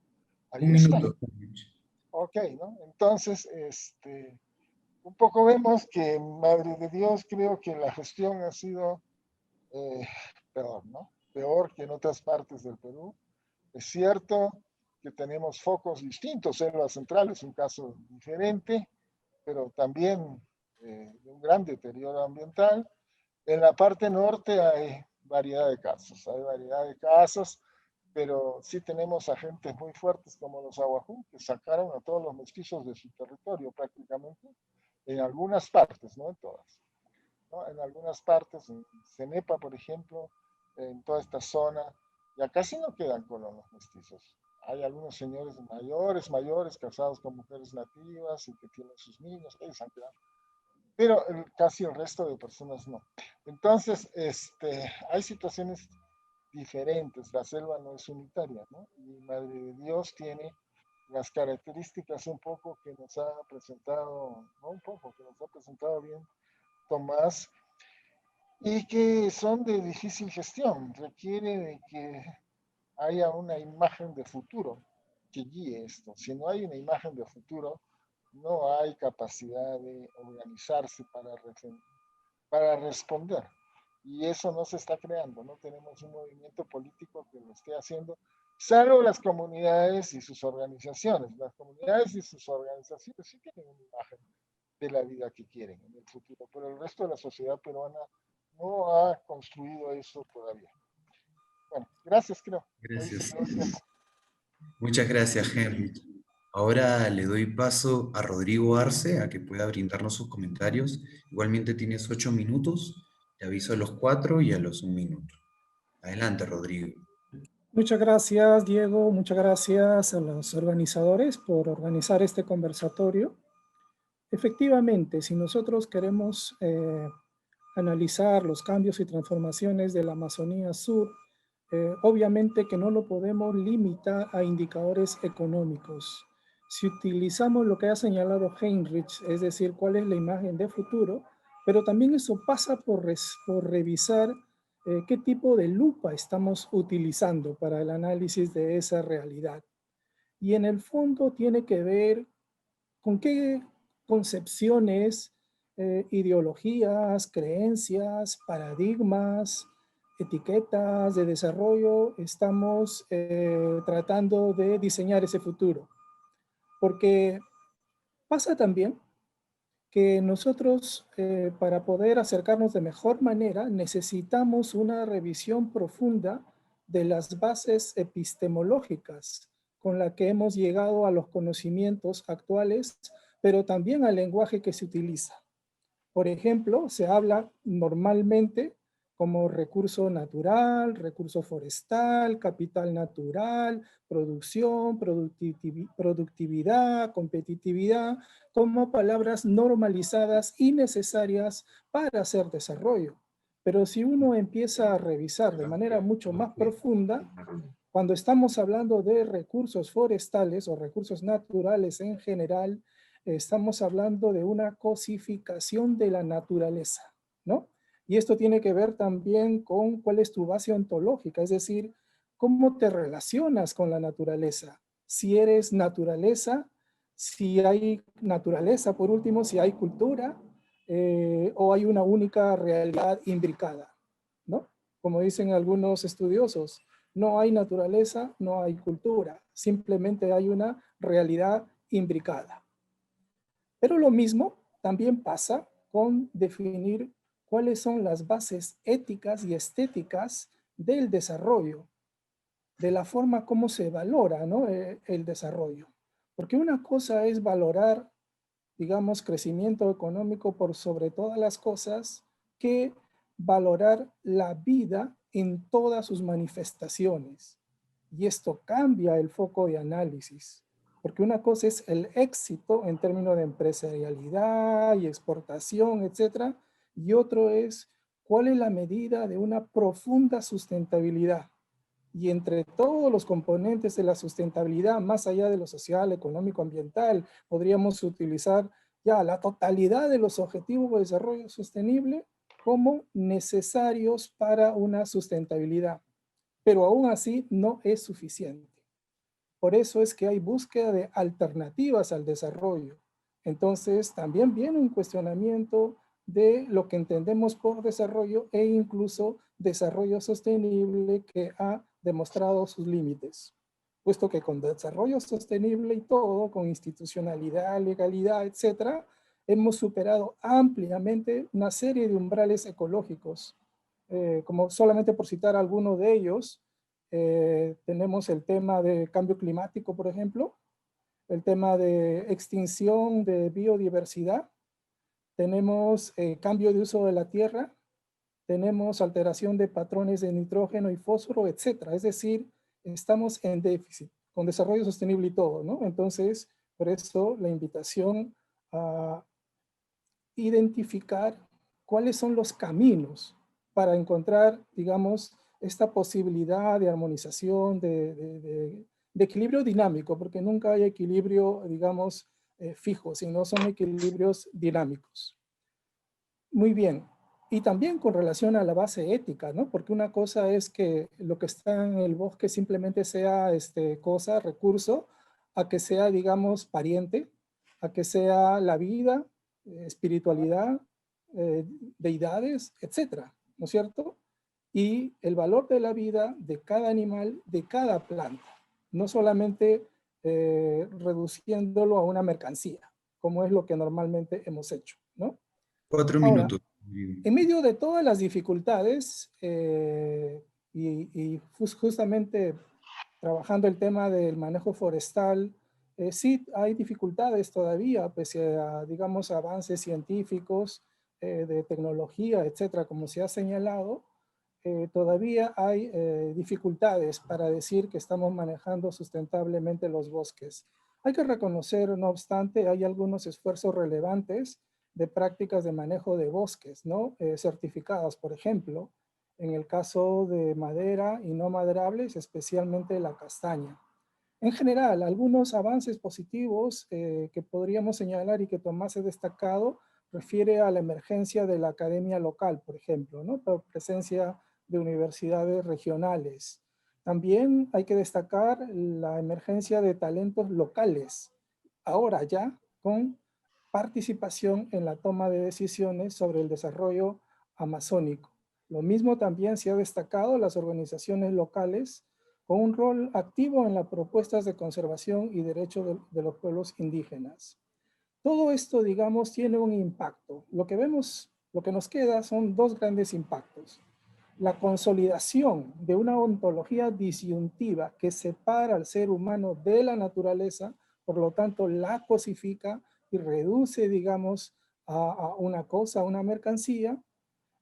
Ahí Un están. minuto, Enrich. Ok, ¿no? Entonces, un poco vemos que, Madre de Dios, creo que la gestión ha sido peor, ¿no? Peor que en otras partes del Perú. Es cierto que tenemos focos distintos. Selva Central es un caso diferente, pero también de un gran deterioro ambiental. En la parte norte hay variedad de casos, pero sí tenemos agentes muy fuertes como los Awajú, que sacaron a todos los mestizos de su territorio prácticamente, en algunas partes, no en todas, ¿no? En algunas partes, en Cenepa, por ejemplo, en toda esta zona, ya casi no quedan colonos mestizos. Hay algunos señores mayores, casados con mujeres nativas y que tienen sus niños, ellos han quedado, pero casi el resto de personas no. Entonces, hay situaciones diferentes, la selva no es unitaria, ¿no? Y Madre de Dios tiene las características un poco que nos ha presentado, no un poco, que nos ha presentado bien Tomás, y que son de difícil gestión, requiere de que haya una imagen de futuro que guíe esto. Si no hay una imagen de futuro, no hay capacidad de organizarse para responder. Y eso no se está creando, no tenemos un movimiento político que lo esté haciendo, salvo las comunidades y sus organizaciones. Las comunidades y sus organizaciones sí tienen una imagen de la vida que quieren en el futuro, pero el resto de la sociedad peruana no ha construido eso todavía. Bueno, gracias, creo. Gracias. Muchas gracias, Henry. Ahora le doy paso a Rodrigo Arce a que pueda brindarnos sus comentarios. Igualmente tienes 8 minutos. Te aviso a los 4 y a los 1 minuto. Adelante, Rodrigo. Muchas gracias, Diego. Muchas gracias a los organizadores por organizar este conversatorio. Efectivamente, si nosotros queremos analizar los cambios y transformaciones de la Amazonía Sur, obviamente que no lo podemos limitar a indicadores económicos. Si utilizamos lo que ha señalado Heinrich, es decir, cuál es la imagen de futuro, pero también eso pasa por revisar qué tipo de lupa estamos utilizando para el análisis de esa realidad. Y en el fondo tiene que ver con qué concepciones, ideologías, creencias, paradigmas, etiquetas de desarrollo estamos tratando de diseñar ese futuro. Porque pasa también que nosotros, para poder acercarnos de mejor manera, necesitamos una revisión profunda de las bases epistemológicas con la que hemos llegado a los conocimientos actuales, pero también al lenguaje que se utiliza. Por ejemplo, se habla normalmente como recurso natural, recurso forestal, capital natural, producción, productividad, competitividad, como palabras normalizadas y necesarias para hacer desarrollo. Pero si uno empieza a revisar de manera mucho más profunda, cuando estamos hablando de recursos forestales o recursos naturales en general, estamos hablando de una cosificación de la naturaleza, ¿no? Y esto tiene que ver también con cuál es tu base ontológica, es decir, cómo te relacionas con la naturaleza. Si eres naturaleza, si hay naturaleza, por último, si hay cultura, o hay una única realidad imbricada, ¿no? Como dicen algunos estudiosos, no hay naturaleza, no hay cultura, simplemente hay una realidad imbricada. Pero lo mismo también pasa con definir cuáles son las bases éticas y estéticas del desarrollo, de la forma como se valora, ¿no? El desarrollo. Porque una cosa es valorar, digamos, crecimiento económico por sobre todas las cosas, que valorar la vida en todas sus manifestaciones. Y esto cambia el foco de análisis. Porque una cosa es el éxito en términos de empresarialidad y exportación, etcétera, y otro es cuál es la medida de una profunda sustentabilidad. Y entre todos los componentes de la sustentabilidad, más allá de lo social, económico, ambiental, podríamos utilizar ya la totalidad de los objetivos de desarrollo sostenible como necesarios para una sustentabilidad. Pero aún así no es suficiente. Por eso es que hay búsqueda de alternativas al desarrollo. Entonces también viene un cuestionamiento de lo que entendemos por desarrollo e incluso desarrollo sostenible que ha demostrado sus límites. Puesto que con desarrollo sostenible y todo, con institucionalidad, legalidad, etcétera, hemos superado ampliamente una serie de umbrales ecológicos. Como solamente por citar alguno de ellos, tenemos el tema de cambio climático, por ejemplo, el tema de extinción de biodiversidad, tenemos cambio de uso de la tierra, tenemos alteración de patrones de nitrógeno y fósforo, etcétera. Es decir, estamos en déficit, con desarrollo sostenible y todo, ¿no? Entonces, por eso la invitación a identificar cuáles son los caminos para encontrar, digamos, esta posibilidad de armonización, de equilibrio dinámico, porque nunca hay equilibrio, digamos, fijo, sino son equilibrios dinámicos. Muy bien. Y también con relación a la base ética, ¿no? Porque una cosa es que lo que está en el bosque simplemente sea cosa, recurso, a que sea, digamos, pariente, a que sea la vida, espiritualidad, deidades, etcétera, ¿no es cierto? Y el valor de la vida de cada animal, de cada planta, no solamente reduciéndolo a una mercancía, como es lo que normalmente hemos hecho, ¿no? 4 Ahora, minutos. en medio de todas las dificultades justamente trabajando el tema del manejo forestal, sí hay dificultades todavía, pese a, digamos, avances científicos, de tecnología, etcétera, como se ha señalado, todavía hay dificultades para decir que estamos manejando sustentablemente los bosques. Hay que reconocer, no obstante, hay algunos esfuerzos relevantes de prácticas de manejo de bosques, ¿no? Certificadas, por ejemplo, en el caso de madera y no maderables, especialmente la castaña. En general, algunos avances positivos que podríamos señalar y que Tomás ha destacado refiere a la emergencia de la academia local, por ejemplo, ¿no? Por presencia de universidades regionales. También hay que destacar la emergencia de talentos locales, ahora ya con participación en la toma de decisiones sobre el desarrollo amazónico. Lo mismo también se ha destacado las organizaciones locales con un rol activo en las propuestas de conservación y derechos de los pueblos indígenas. Todo esto, digamos, tiene un impacto. Lo que vemos, lo que nos queda son dos grandes impactos. La consolidación de una ontología disyuntiva que separa al ser humano de la naturaleza, por lo tanto la cosifica y reduce, digamos, a una cosa, a una mercancía.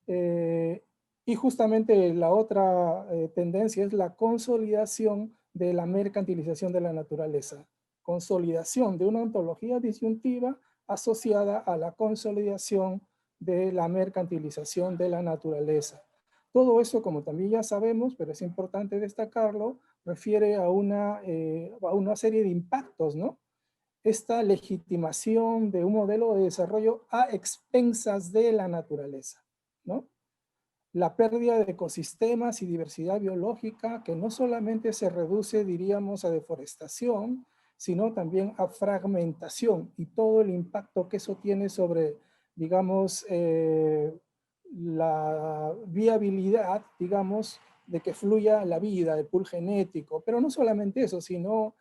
Y justamente la otra tendencia es la consolidación de la mercantilización de la naturaleza. Consolidación de una ontología disyuntiva asociada a la consolidación de la mercantilización de la naturaleza. Todo eso, como también ya sabemos, pero es importante destacarlo, refiere a una serie de impactos, ¿no? Esta legitimación de un modelo de desarrollo a expensas de la naturaleza, ¿no? La pérdida de ecosistemas y diversidad biológica que no solamente se reduce, diríamos, a deforestación, sino también a fragmentación y todo el impacto que eso tiene sobre, digamos, la viabilidad, digamos, de que fluya la vida, el pool genético, pero no solamente eso, sino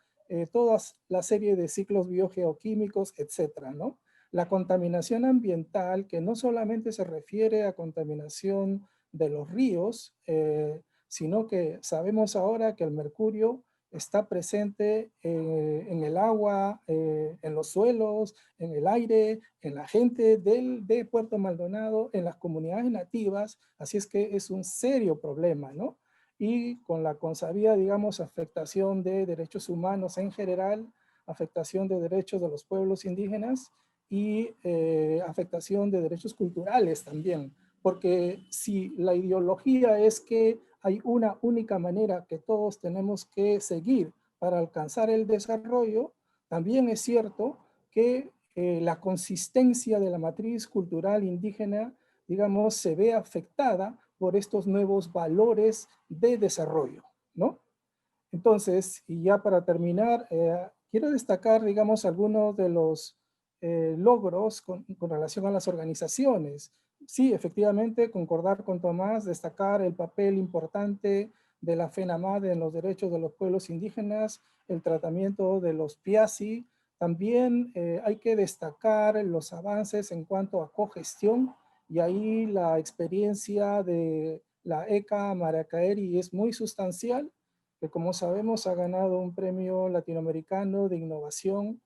toda la serie de ciclos biogeoquímicos, etcétera, ¿no? La contaminación ambiental, que no solamente se refiere a contaminación de los ríos, sino que sabemos ahora que el mercurio está presente en el agua, en los suelos, en el aire, en la gente de Puerto Maldonado, en las comunidades nativas, así es que es un serio problema, ¿no? Y con la consabida, digamos, afectación de derechos humanos en general, afectación de derechos de los pueblos indígenas y afectación de derechos culturales también, porque si la ideología es que hay una única manera que todos tenemos que seguir para alcanzar el desarrollo, también es cierto que la consistencia de la matriz cultural indígena, digamos, se ve afectada por estos nuevos valores de desarrollo, ¿no? Entonces, y ya para terminar, quiero destacar, digamos, algunos de los logros con relación a las organizaciones. Sí, efectivamente, concordar con Tomás, destacar el papel importante de la FENAMAD en los derechos de los pueblos indígenas, el tratamiento de los PIASI. También hay que destacar los avances en cuanto a cogestión, y ahí la experiencia de la ECA Maracaeri es muy sustancial. que como sabemos ha ganado un premio latinoamericano de innovación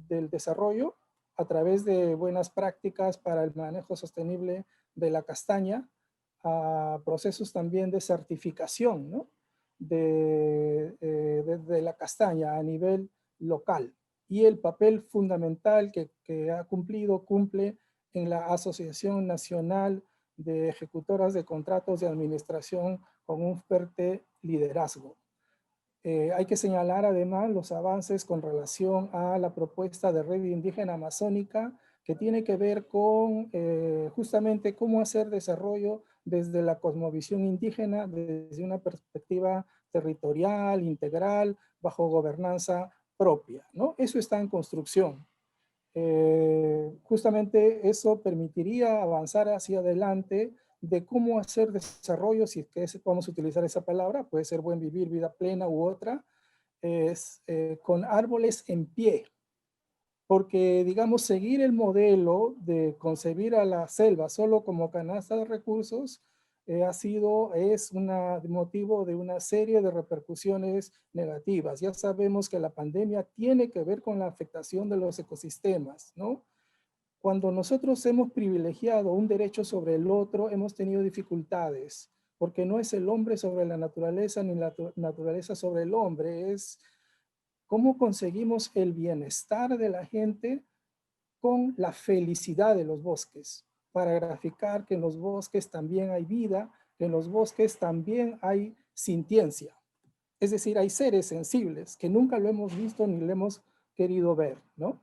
del desarrollo a través de buenas prácticas para el manejo sostenible de la castaña, a procesos también de certificación, ¿no? de la castaña a nivel local, y el papel fundamental que ha cumple en la Asociación Nacional de Ejecutoras de Contratos de Administración con un fuerte liderazgo. Hay que señalar además los avances con relación a la propuesta de red indígena amazónica, que tiene que ver con justamente cómo hacer desarrollo desde la cosmovisión indígena, desde una perspectiva territorial, integral, bajo gobernanza propia, ¿no? Eso está en construcción. Justamente eso permitiría avanzar hacia adelante de cómo hacer desarrollo, si es que vamos a utilizar esa palabra, puede ser buen vivir, vida plena u otra, con árboles en pie. Porque, digamos, seguir el modelo de concebir a la selva solo como canasta de recursos es un motivo de una serie de repercusiones negativas. Ya sabemos que la pandemia tiene que ver con la afectación de los ecosistemas, ¿no? Cuando nosotros hemos privilegiado un derecho sobre el otro, hemos tenido dificultades, porque no es el hombre sobre la naturaleza ni la naturaleza sobre el hombre, es cómo conseguimos el bienestar de la gente con la felicidad de los bosques, para graficar que en los bosques también hay vida, que en los bosques también hay sintiencia. Es decir, hay seres sensibles que nunca lo hemos visto ni lo hemos querido ver, ¿no?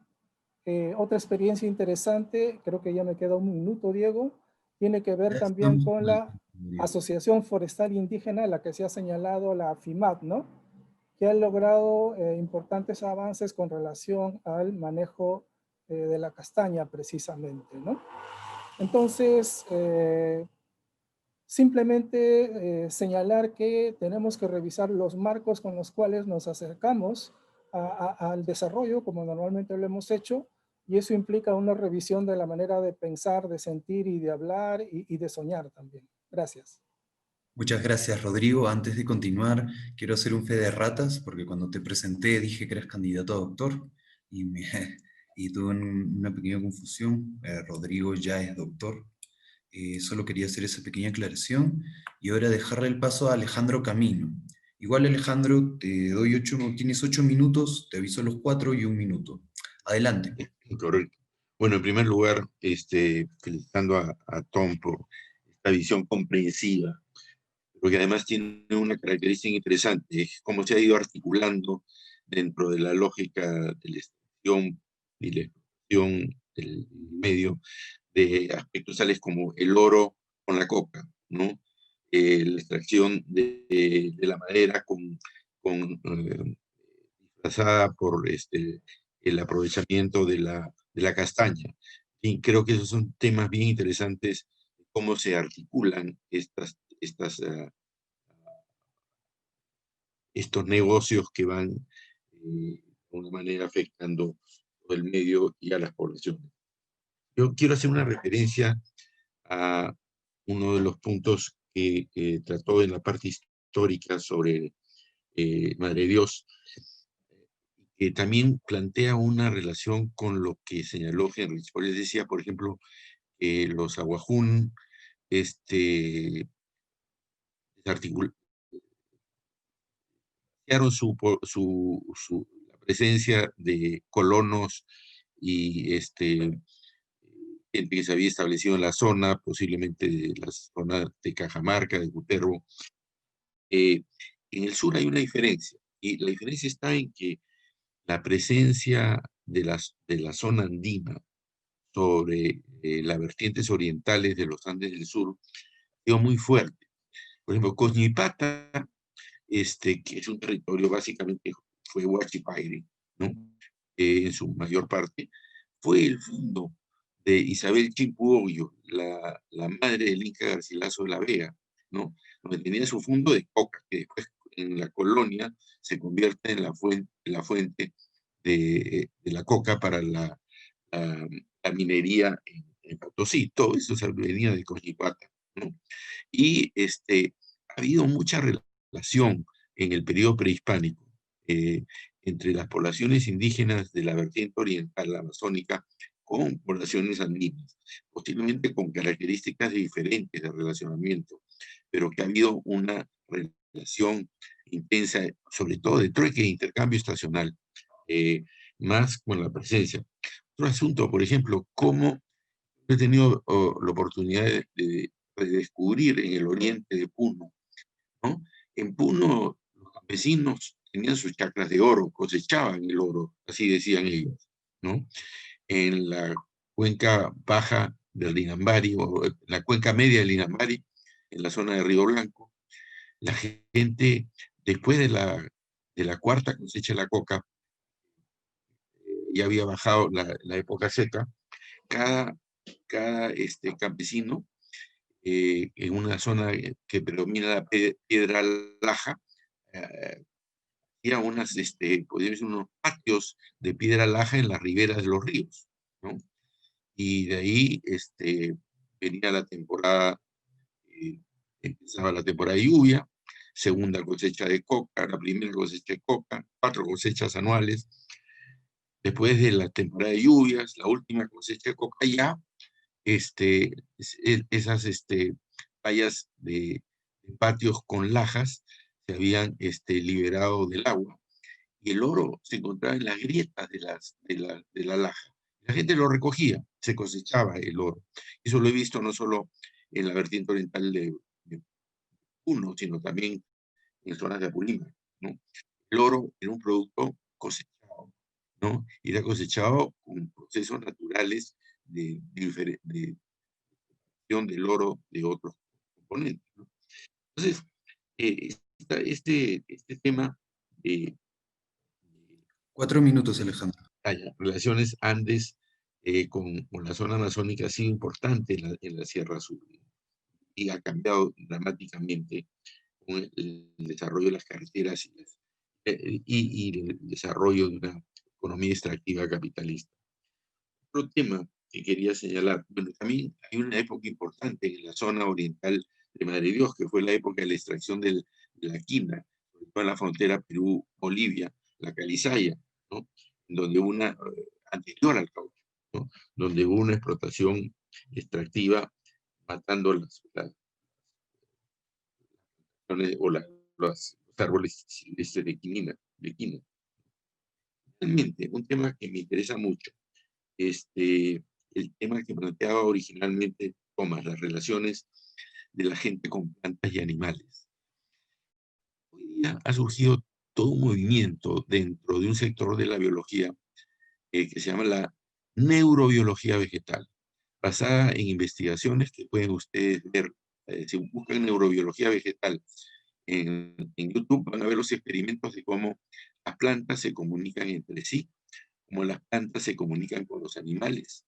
Otra experiencia interesante, creo que ya me queda un minuto, Diego, tiene que ver Ya también estamos con con el la tiempo, Rodrigo. Asociación Forestal Indígena, la que se ha señalado, la AFIMAT, ¿no? Que ha logrado importantes avances con relación al manejo de la castaña, precisamente, ¿no? Entonces, simplemente señalar que tenemos que revisar los marcos con los cuales nos acercamos al desarrollo, como normalmente lo hemos hecho, y eso implica una revisión de la manera de pensar, de sentir y de hablar y de soñar también. Gracias. Muchas gracias, Rodrigo. Antes de continuar, quiero hacer un fe de ratas, porque cuando te presenté dije que eras candidato a doctor y, y tuve una pequeña confusión. Rodrigo ya es doctor. Solo quería hacer esa pequeña aclaración y ahora dejarle el paso a Alejandro Camino. Igual, Alejandro, te doy tienes 8 minutos, te aviso los 4 y 1 minuto. Adelante. Correcto. Bueno, en primer lugar, felicitando a Tom por esta visión comprensiva, porque además tiene una característica interesante, es cómo se ha ido articulando dentro de la lógica de la extracción y la explotación del medio de aspectos tales como el oro con la coca, ¿no? La extracción de la madera disfrazada por el aprovechamiento de la castaña. Y creo que esos son temas bien interesantes, cómo se articulan estos negocios que van de una manera afectando el medio y a las poblaciones. Yo quiero hacer una referencia a uno de los puntos que trató en la parte histórica sobre Madre de Dios, que también plantea una relación con lo que señaló Henry. Por les decía, por ejemplo, los aguajún desarticularon la presencia de colonos y gente que se había establecido en la zona, posiblemente de la zona de Cajamarca, de Cutervo. En el sur hay una diferencia, y la diferencia está en que la presencia de la zona andina sobre las vertientes orientales de los Andes del sur ha sido muy fuerte. Por ejemplo, Coñipata, que es un territorio básicamente fue Huachipairi, ¿no? En su mayor parte, fue el fundo de Isabel Chimpuoyo, la madre del Inca Garcilaso de la Vega, ¿no? Donde tenía su fundo de coca, que después en la colonia se convierte en la fuente de la coca para la minería en Potosí. Todo eso venía de Coñipata, ¿no? Y ha habido mucha relación relación en el periodo prehispánico entre las poblaciones indígenas de la vertiente oriental amazónica con poblaciones andinas, posiblemente con características diferentes de relacionamiento, pero que ha habido una relación intensa, sobre todo de trueque e intercambio estacional, más con la presencia. Otro asunto, por ejemplo, cómo he tenido la oportunidad de redescubrir en el oriente de Puno, ¿no? En Puno, los campesinos tenían sus chacras de oro, cosechaban el oro, así decían ellos, ¿no? En la cuenca baja del Linambari, o en la cuenca media del Linambari, en la zona de Río Blanco, la gente, después de la cuarta cosecha de la coca, ya había bajado la época seca, cada campesino, en una zona que predomina la piedra laja, había unos patios de piedra laja en las riberas de los ríos, ¿no? Y de ahí venía la temporada, empezaba la temporada de lluvia, segunda cosecha de coca, la primera cosecha de coca, 4 cosechas anuales. Después de la temporada de lluvias, la última cosecha de coca, ya esas vallas de patios con lajas se habían liberado del agua, y el oro se encontraba en las grietas de la laja. La gente lo recogía, se cosechaba el oro. Eso lo he visto no solo en la vertiente oriental de Puno, sino también en zonas de Apurímac, ¿no? El oro era un producto cosechado, ¿no? Y era cosechado con procesos naturales de del oro de otros componentes, ¿no? Entonces, este tema de 4 minutos, Alejandro. relaciones Andes con la zona amazónica ha sido importante en la Sierra Sur, y ha cambiado dramáticamente con el desarrollo de las carreteras y el desarrollo de una economía extractiva capitalista. Otro tema que quería señalar, bueno, también hay una época importante en la zona oriental de Madre Dios, que fue la época de la extracción de la quina, sobre todo en la frontera Perú-Bolivia, la calizaya, ¿no? Donde anterior al caucho, ¿no? Donde hubo una explotación extractiva matando los árboles silvestres de quina. Realmente, un tema que me interesa mucho, el tema que planteaba originalmente Tomás, las relaciones de la gente con plantas y animales. Hoy día ha surgido todo un movimiento dentro de un sector de la biología que se llama la neurobiología vegetal, basada en investigaciones que pueden ustedes ver. Si buscan neurobiología vegetal en YouTube, van a ver los experimentos de cómo las plantas se comunican entre sí, cómo las plantas se comunican con los animales,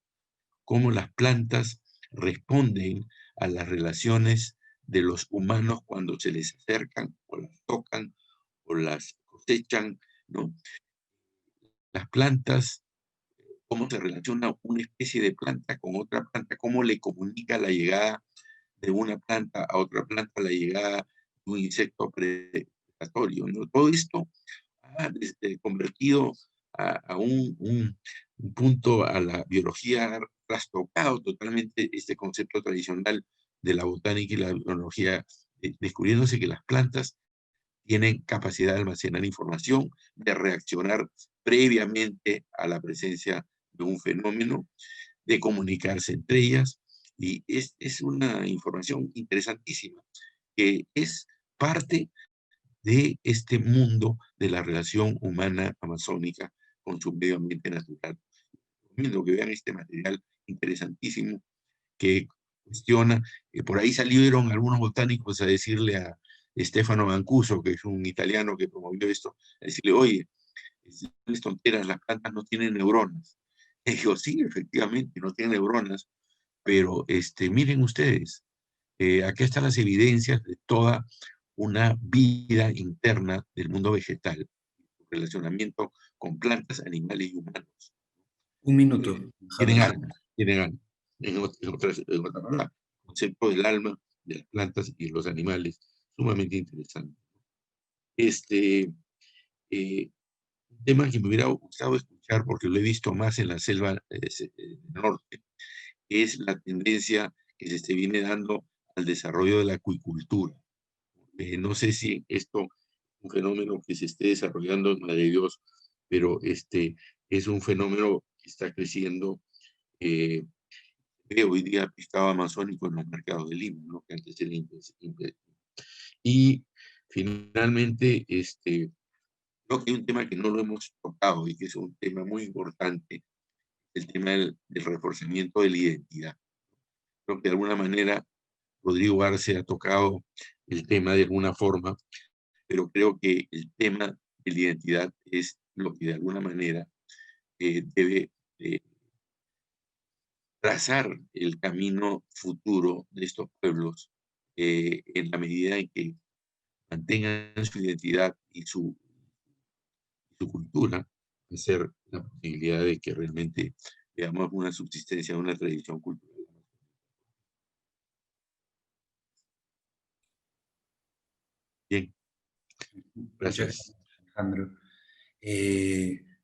cómo las plantas responden a las relaciones de los humanos cuando se les acercan, o las tocan, o las cosechan, ¿no? Las plantas, cómo se relaciona una especie de planta con otra planta, cómo le comunica la llegada de una planta a otra planta, la llegada de un insecto predatorio, ¿no? Todo esto ha convertido a un punto a la biología, trastocado totalmente este concepto tradicional de la botánica y la biología, descubriéndose que las plantas tienen capacidad de almacenar información, de reaccionar previamente a la presencia de un fenómeno, de comunicarse entre ellas, y es una información interesantísima, que es parte de este mundo de la relación humana amazónica con su medio ambiente natural. Recomiendo que vean este material interesantísimo que cuestiona, por ahí salieron algunos botánicos a decirle a Stefano Mancuso, que es un italiano que promovió esto, a decirle, oye, es tonteras, las plantas no tienen neuronas. Y dijo, sí, efectivamente, no tienen neuronas, pero miren ustedes, aquí están las evidencias de toda una vida interna del mundo vegetal, relacionamiento con plantas, animales y humanos. 1 minuto. Tienen alma, tienen alma. En otra palabra, el concepto del alma de las plantas y de los animales, sumamente interesante. Un tema que me hubiera gustado escuchar, porque lo he visto más en la selva del norte, es la tendencia que se viene dando al desarrollo de la acuicultura. No sé si esto es un fenómeno que se esté desarrollando en Madre de Dios, pero es un fenómeno que está creciendo. Hoy día pescado amazónico en los mercados de Lima, ¿no? Que antes era y finalmente, creo que hay un tema que no lo hemos tocado y que es un tema muy importante, el tema del reforzamiento de la identidad. Creo que de alguna manera Rodrigo Arce ha tocado el tema de alguna forma, pero creo que el tema de la identidad es lo que de alguna manera debe trazar el camino futuro de estos pueblos en la medida en que mantengan su identidad y su cultura, de ser la posibilidad de que realmente veamos una subsistencia, una tradición cultural. Bien, gracias. Alejandro.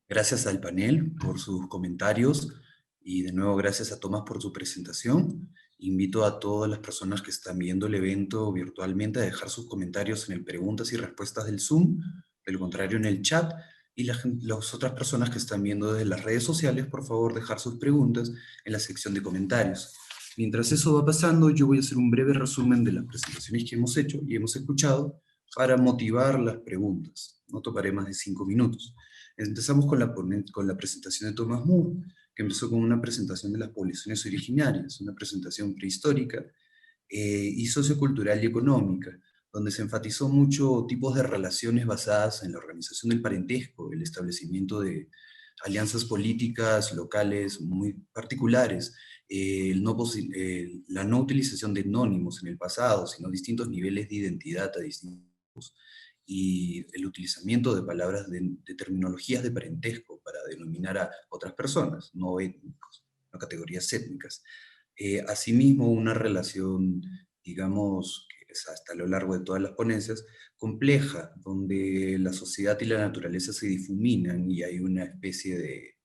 Gracias al panel por sus comentarios y de nuevo gracias a Tomás por su presentación. Invito a todas las personas que están viendo el evento virtualmente a dejar sus comentarios en el preguntas y respuestas del Zoom, de lo contrario en el chat, y las otras personas que están viendo desde las redes sociales, por favor dejar sus preguntas en la sección de comentarios. Mientras eso va pasando, yo voy a hacer un breve resumen de las presentaciones que hemos hecho y hemos escuchado para motivar las preguntas. No tomaré más de 5 minutos. Empezamos con la presentación de Thomas Moore, que empezó con una presentación de las poblaciones originarias, una presentación prehistórica y sociocultural y económica, donde se enfatizó mucho tipos de relaciones basadas en la organización del parentesco, el establecimiento de alianzas políticas locales muy particulares, la no utilización de etnónimos en el pasado, sino distintos niveles de identidad a distintos y el utilizamiento de palabras de terminologías de parentesco para denominar a otras personas, no étnicos, no categorías étnicas. Asimismo, una relación, digamos, que es hasta lo largo de todas las ponencias, compleja, donde la sociedad y la naturaleza se difuminan y hay una especie de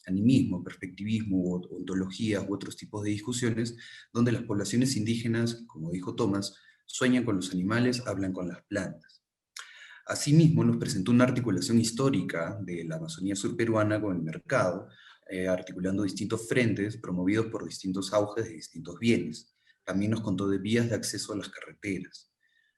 animismo, perspectivismo, ontologías u otros tipos de discusiones, donde las poblaciones indígenas, como dijo Tomás, sueñan con los animales, hablan con las plantas. Asimismo, nos presentó una articulación histórica de la Amazonía surperuana con el mercado, articulando distintos frentes promovidos por distintos auges de distintos bienes. También nos contó de vías de acceso a las carreteras.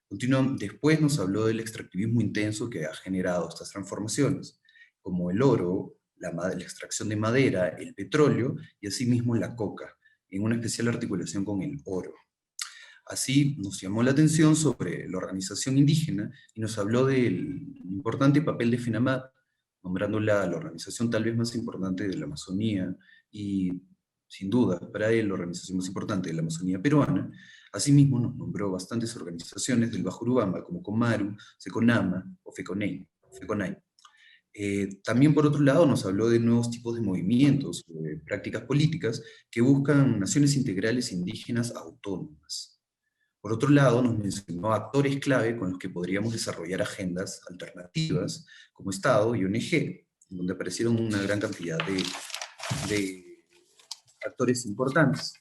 Después nos habló del extractivismo intenso que ha generado estas transformaciones, como el oro, la extracción de madera, el petróleo y asimismo la coca, en una especial articulación con el oro. Así nos llamó la atención sobre la organización indígena y nos habló del importante papel de FENAMAT, nombrándola la organización tal vez más importante de la Amazonía y, sin duda, para él la organización más importante de la Amazonía peruana. Asimismo nos nombró bastantes organizaciones del Bajo Urubamba, como Comaru, Seconama o FECONAI. También, por otro lado, nos habló de nuevos tipos de movimientos, de prácticas políticas que buscan naciones integrales indígenas autónomas. Por otro lado, nos mencionó actores clave con los que podríamos desarrollar agendas alternativas, como Estado y ONG, donde aparecieron una gran cantidad de actores importantes.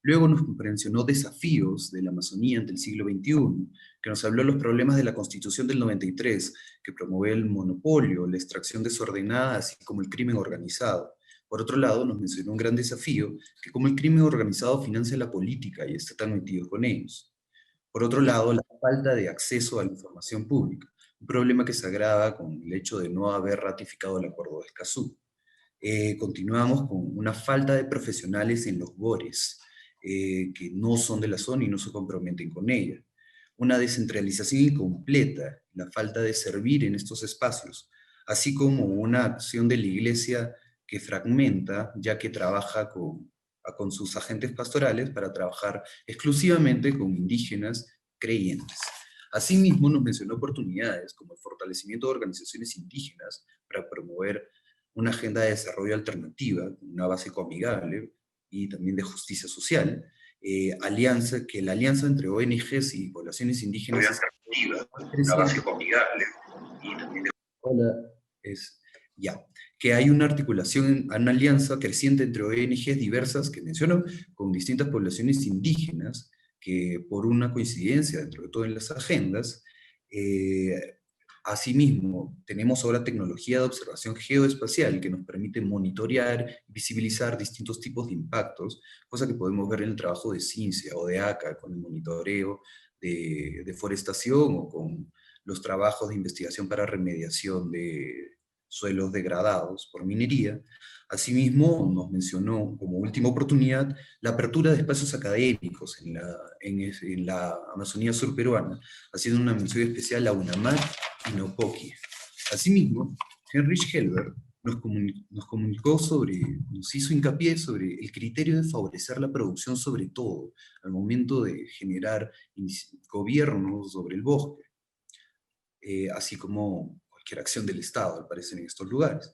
Luego nos mencionó desafíos de la Amazonía ante el siglo XXI, que nos habló de los problemas de la Constitución del 93, que promueve el monopolio, la extracción desordenada, así como el crimen organizado. Por otro lado, nos mencionó un gran desafío, que como el crimen organizado financia la política y está tan metido con ellos. Por otro lado, la falta de acceso a la información pública, un problema que se agrava con el hecho de no haber ratificado el Acuerdo de Escazú. Continuamos con una falta de profesionales en los GORES, que no son de la zona y no se comprometen con ella. Una descentralización incompleta, la falta de servir en estos espacios, así como una acción de la Iglesia que fragmenta, ya que trabaja con sus agentes pastorales para trabajar exclusivamente con indígenas creyentes. Asimismo, nos mencionó oportunidades como el fortalecimiento de organizaciones indígenas para promover una agenda de desarrollo alternativa, una base coamigable y también de justicia social, la alianza entre ONGs y poblaciones indígenas es Hola, que hay una articulación, una alianza creciente entre ONGs diversas que menciono, con distintas poblaciones indígenas, que por una coincidencia dentro de todas las agendas, asimismo, tenemos ahora tecnología de observación geoespacial que nos permite monitorear y visibilizar distintos tipos de impactos, cosa que podemos ver en el trabajo de CINCIA o de ACA con el monitoreo de deforestación o con los trabajos de investigación para remediación de suelos degradados por minería. Asimismo, nos mencionó como última oportunidad la apertura de espacios académicos en la Amazonía surperuana, haciendo una mención especial a UNAMAR y Nopoki. Asimismo, Heinrich Helber nos hizo hincapié sobre el criterio de favorecer la producción, sobre todo al momento de generar gobiernos sobre el bosque, así como cualquier acción del Estado, al parecer, en estos lugares.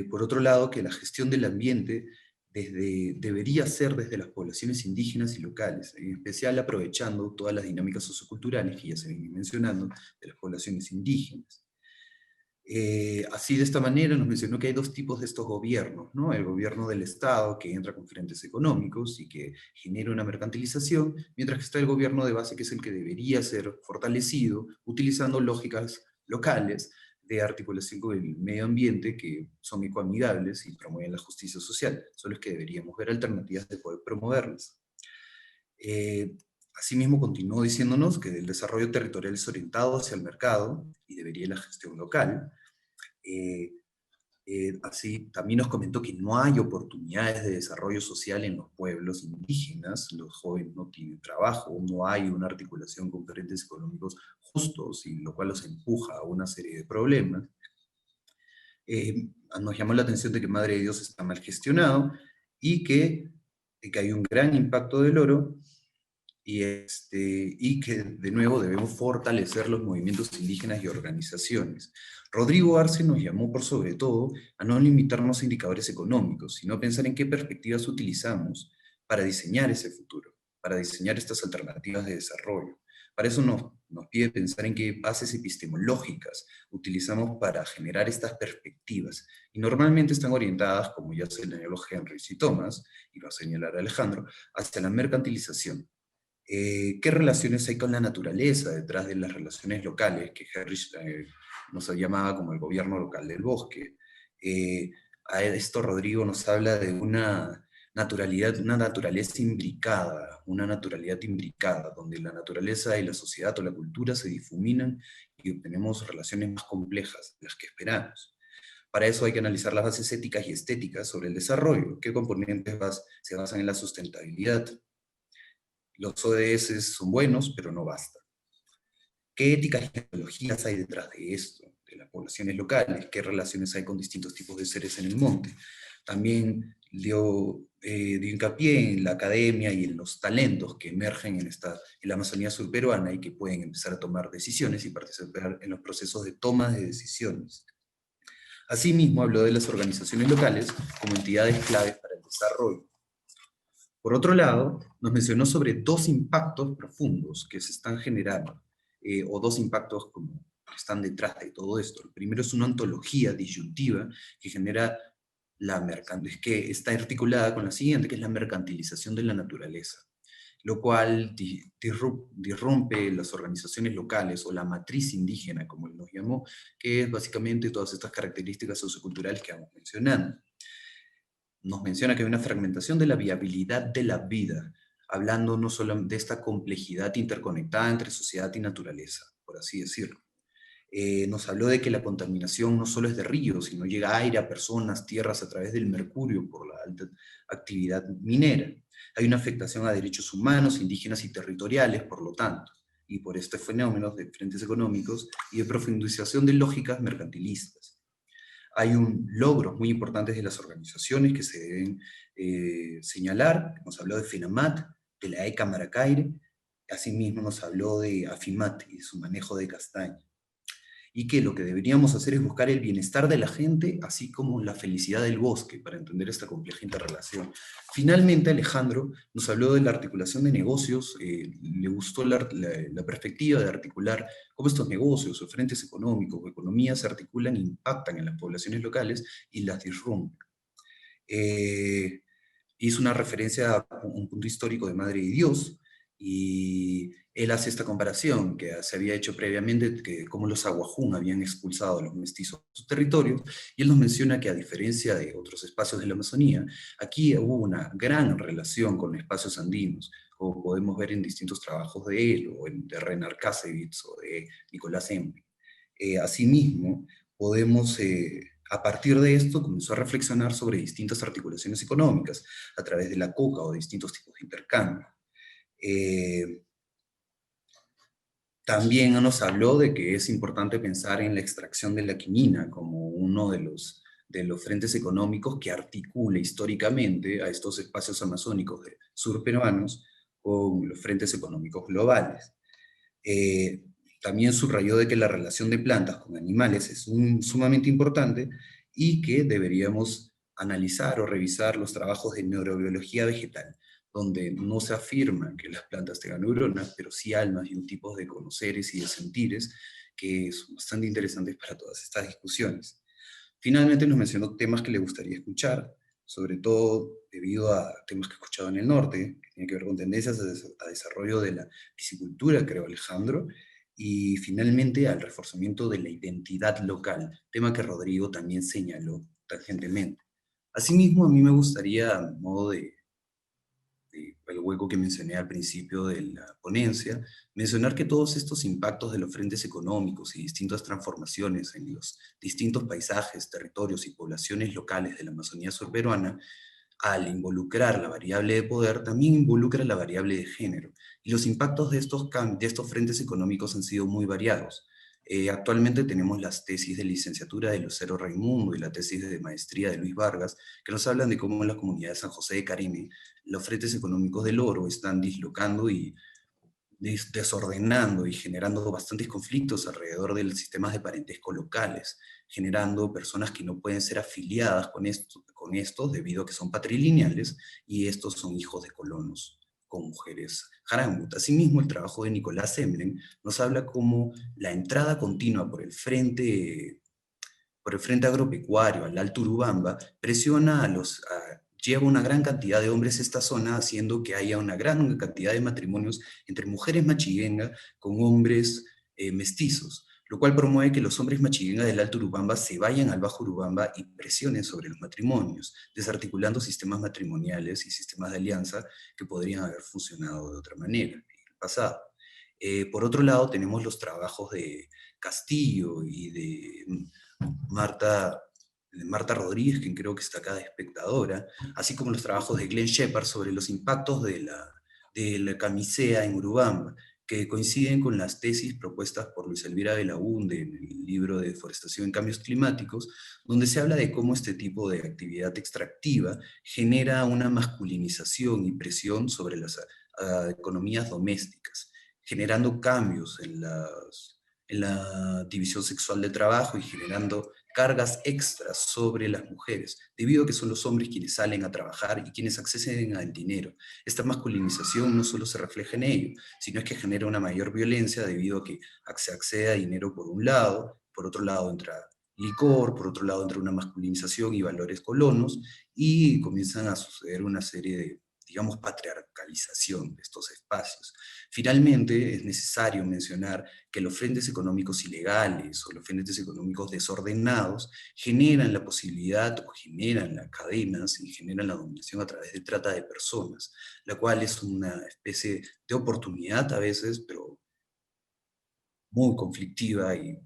Por otro lado, que la gestión del ambiente debería ser desde las poblaciones indígenas y locales, en especial aprovechando todas las dinámicas socioculturales que ya se vienen mencionando de las poblaciones indígenas. Así, de esta manera, nos mencionó que hay dos tipos de estos gobiernos, ¿no? El gobierno del Estado, que entra con frentes económicos y que genera una mercantilización, mientras que está el gobierno de base, que es el que debería ser fortalecido, utilizando lógicas locales de articulación con el medio ambiente, que son ecoamigables y promueven la justicia social. Son los que deberíamos ver alternativas de poder promoverlas. Asimismo, continuó diciéndonos que el desarrollo territorial es orientado hacia el mercado y debería la gestión local. Así, también nos comentó que no hay oportunidades de desarrollo social en los pueblos indígenas, los jóvenes no tienen trabajo, no hay una articulación con frentes económicos justos, y lo cual los empuja a una serie de problemas. Nos llamó la atención de que Madre de Dios está mal gestionado, y que hay un gran impacto del oro, y que de nuevo debemos fortalecer los movimientos indígenas y organizaciones. Rodrigo Arce nos llamó por sobre todo a no limitarnos a indicadores económicos, sino a pensar en qué perspectivas utilizamos para diseñar ese futuro, para diseñar estas alternativas de desarrollo. Para eso nos pide pensar en qué bases epistemológicas utilizamos para generar estas perspectivas, y normalmente están orientadas, como ya señaló Henry y Thomas, y va a señalar Alejandro, hacia la mercantilización. ¿Qué relaciones hay con la naturaleza detrás de las relaciones locales, que Herrich nos llamaba como el gobierno local del bosque? A esto Rodrigo nos habla de una naturaleza imbricada, donde la naturaleza y la sociedad o la cultura se difuminan y obtenemos relaciones más complejas de las que esperamos. Para eso hay que analizar las bases éticas y estéticas sobre el desarrollo. ¿Qué componentes se basan en la sustentabilidad? Los ODS son buenos, pero no bastan. ¿Qué éticas y tecnologías hay detrás de esto, de las poblaciones locales? ¿Qué relaciones hay con distintos tipos de seres en el monte? También dio hincapié en la academia y en los talentos que emergen en la Amazonía surperuana y que pueden empezar a tomar decisiones y participar en los procesos de toma de decisiones. Asimismo, habló de las organizaciones locales como entidades claves para el desarrollo. Por otro lado, nos mencionó sobre dos impactos profundos que se están generando, o dos impactos como que están detrás de todo esto. El primero es una ontología disyuntiva que genera que está articulada con la siguiente, que es la mercantilización de la naturaleza, lo cual disrumpe las organizaciones locales, o la matriz indígena, como él nos llamó, que es básicamente todas estas características socioculturales que vamos mencionando. Nos menciona que hay una fragmentación de la viabilidad de la vida, hablando no solo de esta complejidad interconectada entre sociedad y naturaleza, por así decirlo. Nos habló de que la contaminación no solo es de ríos, sino llega aire a personas, tierras a través del mercurio por la alta actividad minera. Hay una afectación a derechos humanos, indígenas y territoriales, por lo tanto, y por este fenómeno de frentes económicos y de profundización de lógicas mercantilistas. Hay logros muy importantes de las organizaciones que se deben señalar. Nos habló de FENAMAT, de la ECA Maracaire, asimismo nos habló de AFIMAT y su manejo de castaña. y que lo que deberíamos hacer es buscar el bienestar de la gente, así como la felicidad del bosque, para entender esta compleja interrelación. Finalmente, Alejandro nos habló de la articulación de negocios, le gustó la perspectiva de articular cómo estos negocios o frentes económicos o economías se articulan e impactan en las poblaciones locales y las disrumpen. Hizo una referencia a un punto histórico de Madre y Dios, y él hace esta comparación que se había hecho previamente, que cómo los aguajún habían expulsado a los mestizos de sus territorios, y él nos menciona que a diferencia de otros espacios de la Amazonía, aquí hubo una gran relación con espacios andinos, como podemos ver en distintos trabajos de él, o de Renar Kasevitz, o de Nicolás Emble. Asimismo, podemos, a partir de esto, comenzó a reflexionar sobre distintas articulaciones económicas, a través de la coca o distintos tipos de intercambio. También nos habló de que es importante pensar en la extracción de la quinina como uno de los frentes económicos que articula históricamente a estos espacios amazónicos surperuanos con los frentes económicos globales. También subrayó de que la relación de plantas con animales es sumamente importante y que deberíamos analizar o revisar los trabajos de neurobiología vegetal, donde no se afirma que las plantas tengan neuronas, pero sí almas y un tipo de conoceres y de sentires que son bastante interesantes para todas estas discusiones. Finalmente nos mencionó temas que le gustaría escuchar, sobre todo debido a temas que he escuchado en el norte, que tienen que ver con tendencias a desarrollo de la piscicultura, creo, Alejandro, y finalmente al reforzamiento de la identidad local, tema que Rodrigo también señaló tangentemente. Asimismo, a mí me gustaría, a modo de el hueco que mencioné al principio de la ponencia, mencionar que todos estos impactos de los frentes económicos y distintas transformaciones en los distintos paisajes, territorios y poblaciones locales de la Amazonía surperuana, al involucrar la variable de poder, también involucra la variable de género. Y los impactos de estos frentes económicos han sido muy variados. Actualmente tenemos las tesis de licenciatura de Lucero Raimundo y la tesis de maestría de Luis Vargas, que nos hablan de cómo en la comunidad de San José de Carime los frentes económicos del oro están dislocando y desordenando y generando bastantes conflictos alrededor de los sistemas de parentesco locales, generando personas que no pueden ser afiliadas con estos debido a que son patrilineales, y estos son hijos de colonos con mujeres jarangut. Asimismo, el trabajo de Nicolás Emlen nos habla cómo la entrada continua por el frente agropecuario al Alto Urubamba presiona lleva una gran cantidad de hombres a esta zona, haciendo que haya una gran cantidad de matrimonios entre mujeres machiguenga con hombres mestizos, lo cual promueve que los hombres machiguenga del Alto Urubamba se vayan al Bajo Urubamba y presionen sobre los matrimonios, desarticulando sistemas matrimoniales y sistemas de alianza que podrían haber funcionado de otra manera en el pasado. Por otro lado, tenemos los trabajos de Castillo y de Marta Rodríguez, quien creo que está acá de espectadora, así como los trabajos de Glenn Shepard sobre los impactos de la camisea en Urubamba, que coinciden con las tesis propuestas por Luis Elvira Belaúnde en el libro de Deforestación en Cambios Climáticos, donde se habla de cómo este tipo de actividad extractiva genera una masculinización y presión sobre las economías domésticas, generando cambios en la división sexual de trabajo y generando cargas extras sobre las mujeres, debido a que son los hombres quienes salen a trabajar y quienes acceden al dinero. Esta masculinización no solo se refleja en ello, sino es que genera una mayor violencia debido a que se accede a dinero por un lado, por otro lado entra licor, por otro lado entra una masculinización y valores colonos, y comienzan a suceder una serie de, digamos, patriarcalización de estos espacios. Finalmente, es necesario mencionar que los frentes económicos ilegales o los frentes económicos desordenados generan la posibilidad o generan las cadenas y generan la dominación a través de trata de personas, la cual es una especie de oportunidad a veces, pero muy conflictiva y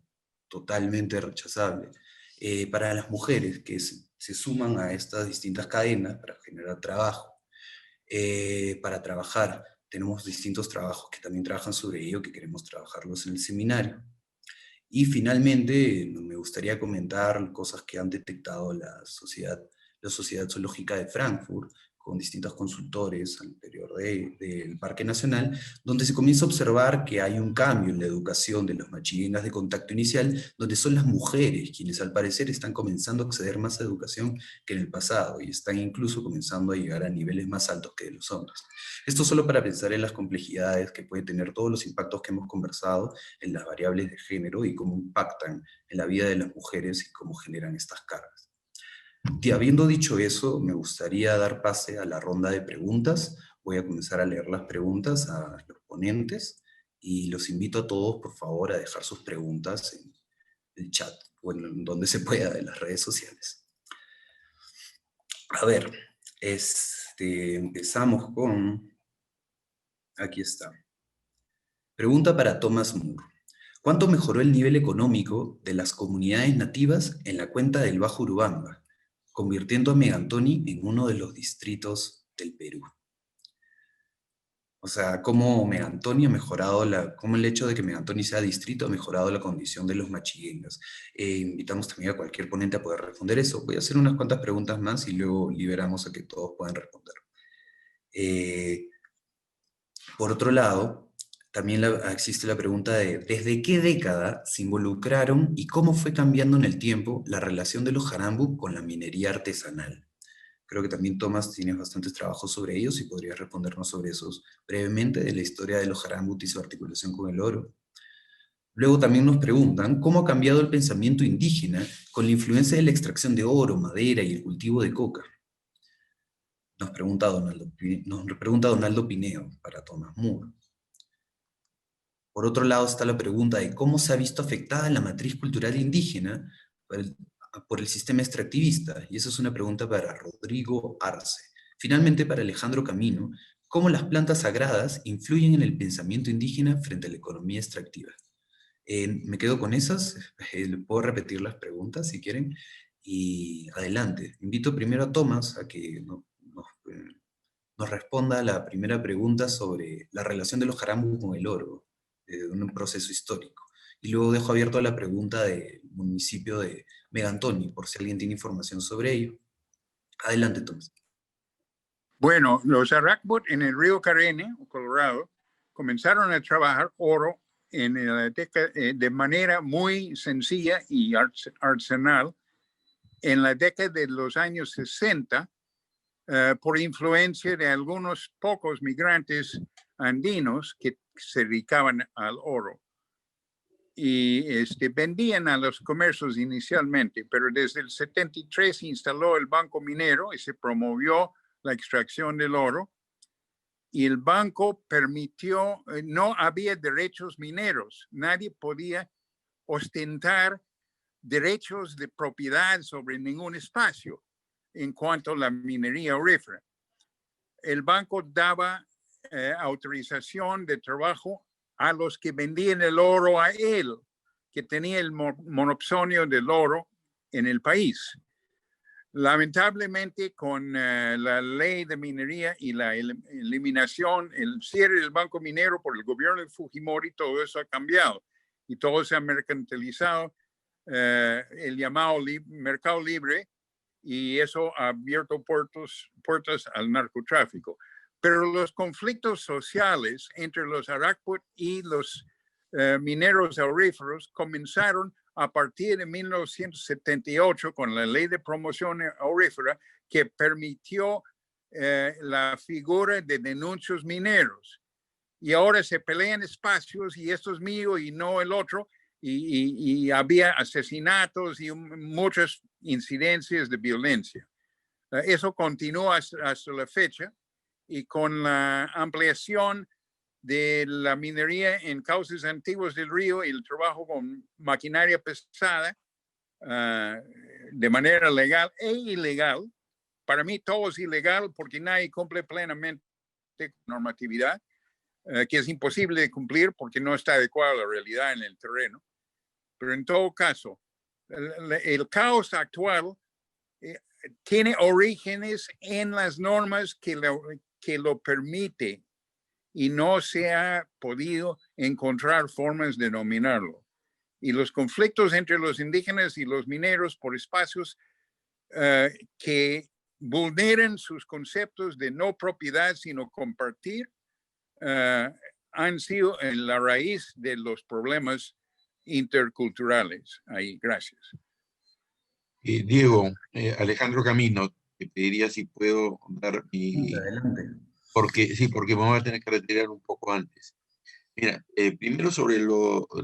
totalmente rechazable para las mujeres que se suman a estas distintas cadenas para generar trabajo. Para trabajar. Tenemos distintos trabajos que también trabajan sobre ello, que queremos trabajarlos en el seminario. Y finalmente, me gustaría comentar cosas que han detectado la Sociedad Zoológica de Frankfurt, con distintos consultores al interior del Parque Nacional, donde se comienza a observar que hay un cambio en la educación de los machiguengas de contacto inicial, donde son las mujeres quienes al parecer están comenzando a acceder más a educación que en el pasado, y están incluso comenzando a llegar a niveles más altos que de los hombres. Esto solo para pensar en las complejidades que pueden tener todos los impactos que hemos conversado en las variables de género y cómo impactan en la vida de las mujeres y cómo generan estas cargas. Y habiendo dicho eso, me gustaría dar pase a la ronda de preguntas. Voy a comenzar a leer las preguntas a los ponentes y los invito a todos, por favor, a dejar sus preguntas en el chat o en donde se pueda de las redes sociales. A ver, empezamos con... Aquí está. Pregunta para Thomas Moore. ¿Cuánto mejoró el nivel económico de las comunidades nativas en la cuenca del Bajo Urubamba, convirtiendo a Megantoni en uno de los distritos del Perú? O sea, cómo Megantoni ha mejorado cómo el hecho de que Megantoni sea distrito ha mejorado la condición de los machiguengas. Invitamos también a cualquier ponente a poder responder eso. Voy a hacer unas cuantas preguntas más y luego liberamos a que todos puedan responder. Por otro lado, también existe la pregunta de ¿desde qué década se involucraron y cómo fue cambiando en el tiempo la relación de los Jarambu con la minería artesanal? Creo que también, Tomás, tienes bastantes trabajos sobre ellos y podrías respondernos sobre esos brevemente, de la historia de los Jarambu y su articulación con el oro. Luego también nos preguntan cómo ha cambiado el pensamiento indígena con la influencia de la extracción de oro, madera y el cultivo de coca. Nos pregunta Donaldo Pineo para Thomas Moore. Por otro lado está la pregunta de cómo se ha visto afectada la matriz cultural indígena por el sistema extractivista, y esa es una pregunta para Rodrigo Arce. Finalmente, para Alejandro Camino, ¿cómo las plantas sagradas influyen en el pensamiento indígena frente a la economía extractiva? Me quedo con esas, puedo repetir las preguntas si quieren, y adelante. Invito primero a Tomás a que nos responda a la primera pregunta sobre la relación de los Jarambu con el oro, de un proceso histórico. Y luego dejo abierto la pregunta del municipio de Megantoni, por si alguien tiene información sobre ello. Adelante, Tomás. Bueno, los Arakbut en el río Carene, Colorado, comenzaron a trabajar oro de manera muy sencilla y artesanal en la década de los años 60, por influencia de algunos pocos migrantes andinos que se dedicaban al oro. Y vendían a los comercios inicialmente, pero desde el 73 se instaló el Banco Minero y se promovió la extracción del oro. Y el banco permitió, no había derechos mineros, nadie podía ostentar derechos de propiedad sobre ningún espacio en cuanto a la minería aurífera. El banco daba autorización de trabajo a los que vendían el oro a él, que tenía el monopolio del oro en el país. Lamentablemente, con la ley de minería y la eliminación, el cierre del Banco Minero por el gobierno de Fujimori, todo eso ha cambiado y todo se ha mercantilizado, el llamado mercado libre, y eso ha abierto puertas al narcotráfico. Pero los conflictos sociales entre los Arakput y los mineros auríferos comenzaron a partir de 1978 con la ley de promoción aurífera, que permitió la figura de denuncios mineros. Y ahora se pelean espacios y esto es mío y no el otro. Y había asesinatos y muchas incidencias de violencia. Eso continúa hasta la fecha, y con la ampliación de la minería en cauces antiguos del río y el trabajo con maquinaria pesada de manera legal e ilegal. Para mí todo es ilegal porque nadie cumple plenamente normatividad, que es imposible de cumplir porque no está adecuada a la realidad en el terreno. Pero en todo caso, el caos actual tiene orígenes en las normas que lo permite, y no se ha podido encontrar formas de dominarlo. Y los conflictos entre los indígenas y los mineros por espacios que vulneren sus conceptos de no propiedad, sino compartir, han sido en la raíz de los problemas interculturales. Ahí, gracias. Diego, Alejandro Camino, te pediría si puedo dar mi... Adelante. Porque, sí, porque me voy a tener que retirar un poco antes. Mira, primero sobre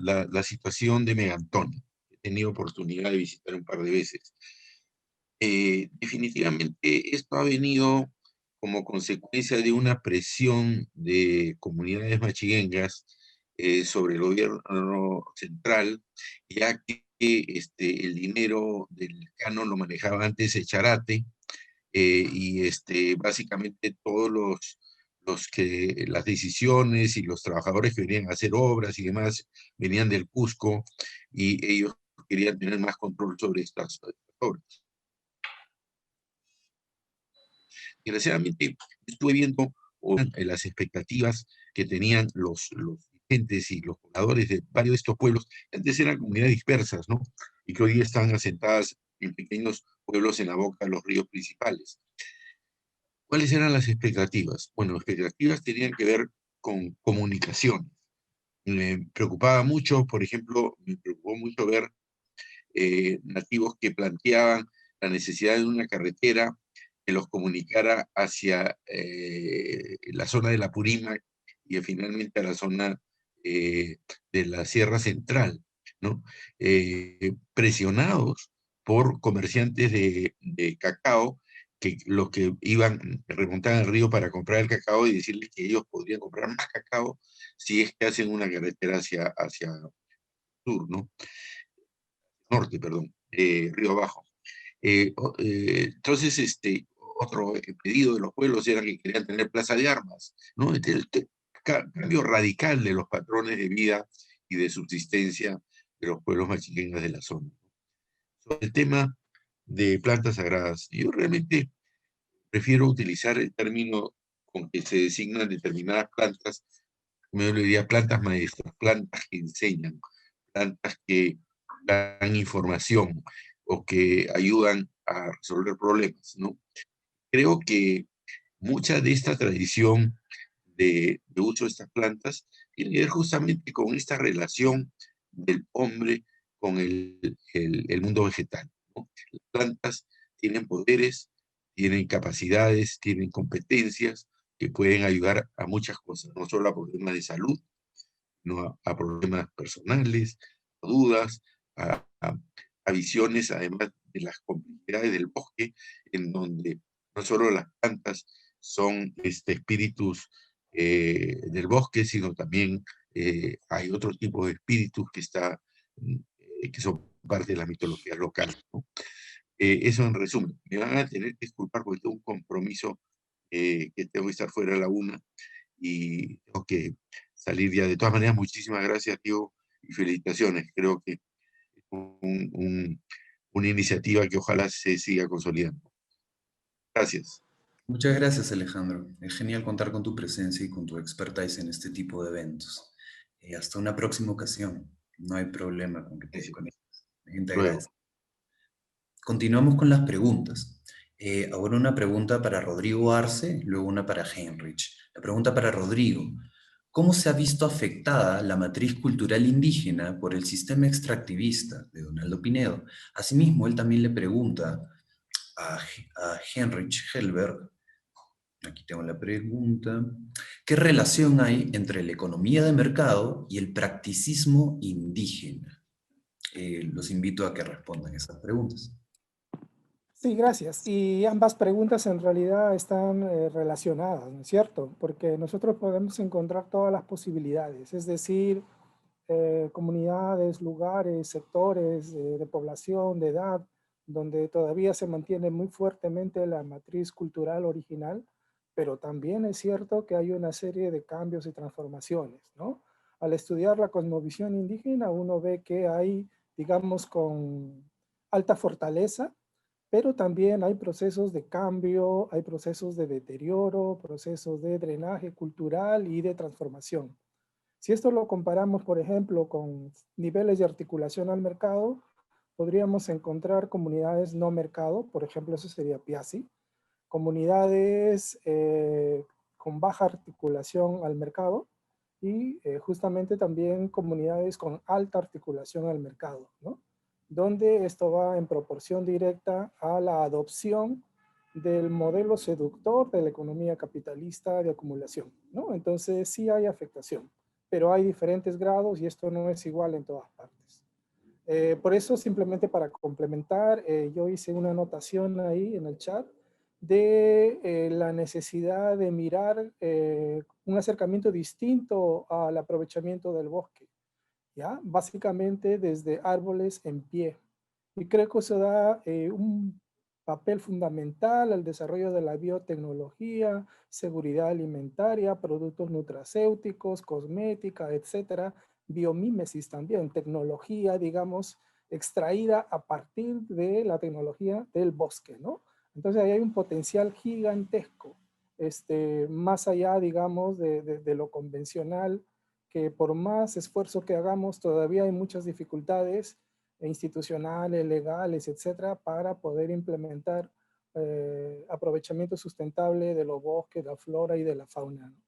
la situación de Megantoni. He tenido oportunidad de visitar un par de veces. Definitivamente esto ha venido como consecuencia de una presión de comunidades machiguengas sobre el gobierno central, ya que el dinero del canon lo manejaba antes Echarate, y básicamente todos las decisiones y los trabajadores que venían a hacer obras y demás venían del Cusco, y ellos querían tener más control sobre estas obras. Desgraciadamente, estuve viendo las expectativas que tenían los dirigentes y los pobladores de varios de estos pueblos, que antes eran comunidades dispersas, ¿no? Y que hoy día están asentadas en pequeños pueblos en la boca de los ríos principales. ¿Cuáles eran las expectativas? Bueno, las expectativas tenían que ver con comunicación. Me preocupaba mucho, por ejemplo, me preocupó mucho ver nativos que planteaban la necesidad de una carretera que los comunicara hacia la zona de la Purímac y finalmente a la zona de la Sierra Central, ¿no? Presionados por comerciantes de cacao, que los que remontaban el río para comprar el cacao y decirles que ellos podrían comprar más cacao si es que hacen una carretera hacia sur, ¿no? Norte, perdón, Río Abajo. Entonces, otro pedido de los pueblos era que querían tener plaza de armas, ¿no? Cambio radical de los patrones de vida y de subsistencia de los pueblos machiguengas de la zona. Sobre el tema de plantas sagradas, yo realmente prefiero utilizar el término con que se designan determinadas plantas, me lo diría plantas maestras, plantas que enseñan, plantas que dan información o que ayudan a resolver problemas, ¿no? Creo que mucha de esta tradición de uso de estas plantas tiene que ver justamente con esta relación del hombre con el mundo vegetal, ¿no? Las plantas tienen poderes, tienen capacidades, tienen competencias que pueden ayudar a muchas cosas, no solo a problemas de salud, sino a problemas personales, a dudas, a visiones, además de las complejidades del bosque, en donde no solo las plantas son espíritus del bosque, sino también hay otro tipo de espíritus que son parte de las mitologías locales, ¿no? Eso en resumen. Me van a tener que disculpar porque tengo un compromiso que tengo que estar fuera a la 1 y tengo que salir ya. De todas maneras, muchísimas gracias, tío, y felicitaciones. Creo que es una iniciativa que ojalá se siga consolidando. Gracias. Muchas gracias, Alejandro. Es genial contar con tu presencia y con tu expertise en este tipo de eventos. Hasta una próxima ocasión. No hay problema con que te desconectes. La gente agradece. Continuamos con las preguntas. Ahora una pregunta para Rodrigo Arce, luego una para Heinrich. La pregunta para Rodrigo. ¿Cómo se ha visto afectada la matriz cultural indígena por el sistema extractivista de Donaldo Pinedo? Asimismo, él también le pregunta a Heinrich Helberg, aquí tengo la pregunta, ¿qué relación hay entre la economía de mercado y el practicismo indígena? Los invito a que respondan esas preguntas. Sí, gracias. Y ambas preguntas en realidad están relacionadas, ¿no es cierto? Porque nosotros podemos encontrar todas las posibilidades, es decir, comunidades, lugares, sectores de población, de edad, donde todavía se mantiene muy fuertemente la matriz cultural original, pero también es cierto que hay una serie de cambios y transformaciones, ¿no? Al estudiar la cosmovisión indígena, uno ve que hay, digamos, con alta fortaleza, pero también hay procesos de cambio, hay procesos de deterioro, procesos de drenaje cultural y de transformación. Si esto lo comparamos, por ejemplo, con niveles de articulación al mercado, podríamos encontrar comunidades no mercado, por ejemplo, eso sería Piasi, comunidades con baja articulación al mercado y justamente también comunidades con alta articulación al mercado, ¿no? Donde esto va en proporción directa a la adopción del modelo seductor de la economía capitalista de acumulación, ¿no? Entonces sí hay afectación, pero hay diferentes grados y esto no es igual en todas partes. Por eso, simplemente para complementar, yo hice una anotación ahí en el chat de la necesidad de mirar un acercamiento distinto al aprovechamiento del bosque, ¿ya? Básicamente desde árboles en pie. Y creo que eso da un papel fundamental al desarrollo de la biotecnología, seguridad alimentaria, productos nutracéuticos, cosmética, etcétera, biomímesis también, tecnología, digamos, extraída a partir de la tecnología del bosque, ¿no? Entonces ahí hay un potencial gigantesco, más allá, digamos, de lo convencional, que por más esfuerzo que hagamos, todavía hay muchas dificultades institucionales, legales, etcétera, para poder implementar aprovechamiento sustentable de los bosques, de la flora y de la fauna, ¿no?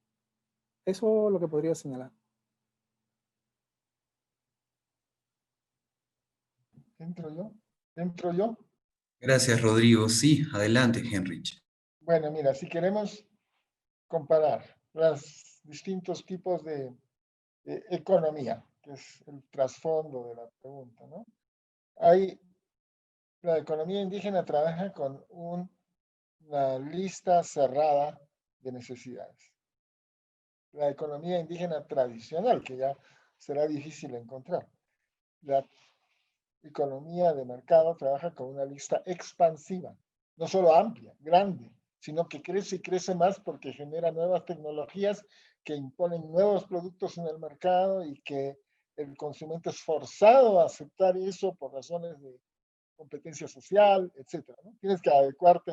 Eso es lo que podría señalar. ¿Entro yo? ¿Entro yo? Gracias, Rodrigo. Sí, adelante, Henrich. Bueno, mira, si queremos comparar los distintos tipos de economía, que es el trasfondo de la pregunta, ¿no? La economía indígena trabaja con una lista cerrada de necesidades. La economía indígena tradicional, que ya será difícil encontrar. La economía de mercado trabaja con una lista expansiva, no solo amplia, grande, sino que crece y crece más porque genera nuevas tecnologías que imponen nuevos productos en el mercado y que el consumidor es forzado a aceptar eso por razones de competencia social, etc. ¿no? Tienes que adecuarte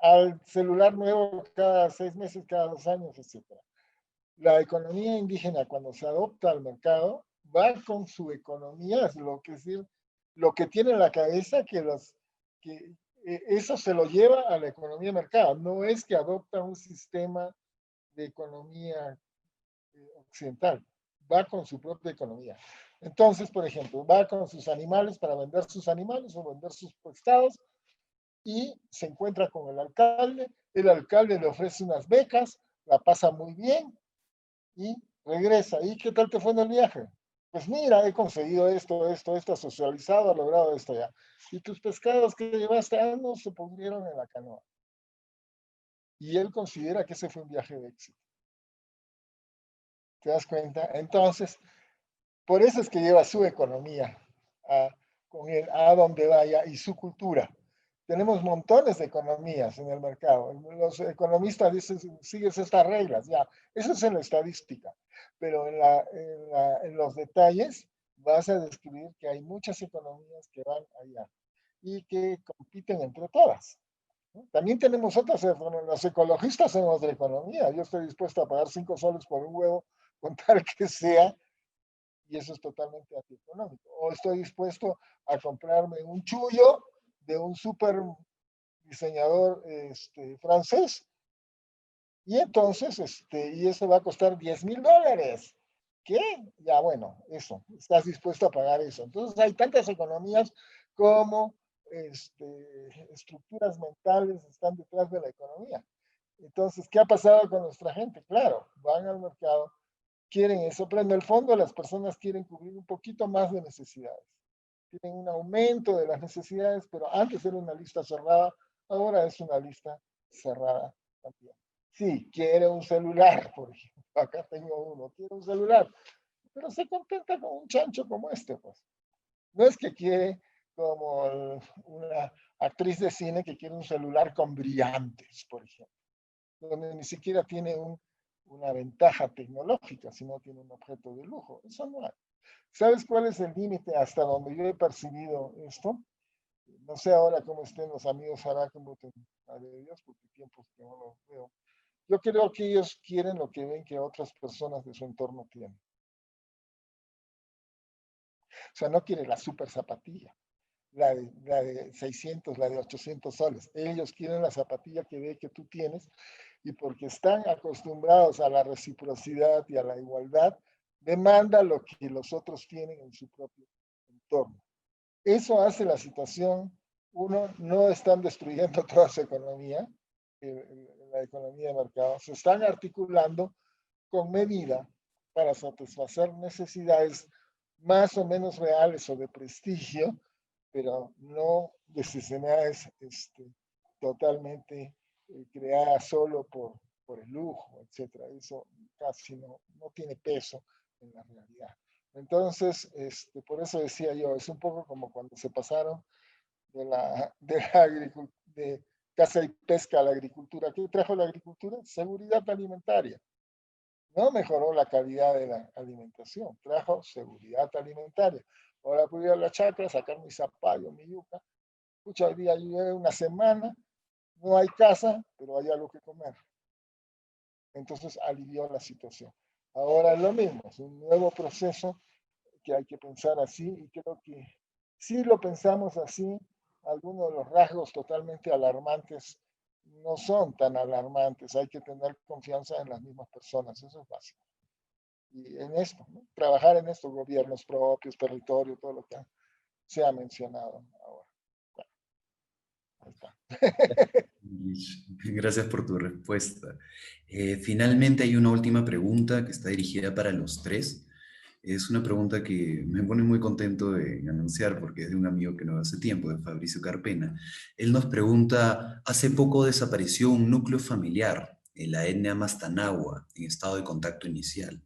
al celular nuevo cada 6 meses, cada 2 años, etc. La economía indígena, cuando se adopta al mercado, va con su economía, es decir, lo que tiene en la cabeza, que eso se lo lleva a la economía de mercado. No es que adopta un sistema de economía occidental, va con su propia economía. Entonces, por ejemplo, va con sus animales para vender sus animales o vender sus pescados y se encuentra con el alcalde le ofrece unas becas, la pasa muy bien y regresa. ¿Y qué tal te fue en el viaje? Pues mira, he conseguido esto, socializado, he logrado esto ya. Y tus pescados que llevaste años se pudrieron en la canoa. Y él considera que ese fue un viaje de éxito. ¿Te das cuenta? Entonces, por eso es que lleva su economía con él a donde vaya y su cultura. Tenemos montones de economías en el mercado. Los economistas dicen, sigues estas reglas, ya. Eso es en la estadística. Pero en los detalles vas a descubrir que hay muchas economías que van allá y que compiten entre todas. También tenemos otras, los ecologistas en otra economía. Yo estoy dispuesto a pagar 5 soles por un huevo con tal que sea, y eso es totalmente antieconómico. O estoy dispuesto a comprarme un chullo de un súper diseñador francés, y entonces, y eso va a costar $10,000. ¿Qué? Ya, bueno, eso, estás dispuesto a pagar eso. Entonces hay tantas economías como estructuras mentales están detrás de la economía. Entonces, ¿qué ha pasado con nuestra gente? Claro, van al mercado, quieren eso, pero en el fondo las personas quieren cubrir un poquito más de necesidades. Tienen un aumento de las necesidades, pero antes era una lista cerrada, ahora es una lista cerrada también. Sí, quiere un celular, por ejemplo. Acá tengo uno, quiere un celular, pero se contenta con un chancho como este, pues. No es que quiere como una actriz de cine que quiere un celular con brillantes, por ejemplo, donde ni siquiera tiene una ventaja tecnológica, sino tiene un objeto de lujo. Eso no hay. ¿Sabes cuál es el límite hasta donde yo he percibido esto? No sé ahora cómo estén los amigos Arakenbot de Dios, porque tiempos que no los veo. Yo creo que ellos quieren lo que ven que otras personas de su entorno tienen. O sea, no quiere la super zapatilla. la de 600, la de 800 soles. Ellos quieren la zapatilla que ve que tú tienes y porque están acostumbrados a la reciprocidad y a la igualdad, demanda lo que los otros tienen en su propio entorno. Eso hace la situación, uno, no están destruyendo toda su economía, la economía de mercado, se están articulando con medida para satisfacer necesidades más o menos reales o de prestigio, pero no necesidades totalmente creadas solo por el lujo, etc. Eso casi no tiene peso en la realidad. Entonces, por eso decía yo, es un poco como cuando se pasaron de caza y pesca a la agricultura. ¿Qué trajo la agricultura? Seguridad alimentaria. No mejoró la calidad de la alimentación, trajo seguridad alimentaria. Ahora puedo ir a la chacra, sacar mi zapallo, mi yuca. Escucha, hoy día llueve una semana, no hay casa, pero hay algo que comer. Entonces alivió la situación. Ahora es lo mismo, es un nuevo proceso que hay que pensar así y creo que si lo pensamos así, algunos de los rasgos totalmente alarmantes no son tan alarmantes. Hay que tener confianza en las mismas personas, eso es básico. Y en esto, ¿no? Trabajar en estos gobiernos propios, territorio, todo lo que se ha mencionado ahora. Bueno, ahí está. Gracias por tu respuesta. Finalmente hay una última pregunta que está dirigida para los tres. Es una pregunta que me pone muy contento de anunciar porque es de un amigo que no hace tiempo, de Fabricio Carpena. Él nos pregunta, hace poco desapareció un núcleo familiar en la etnia Mastanagua, en estado de contacto inicial,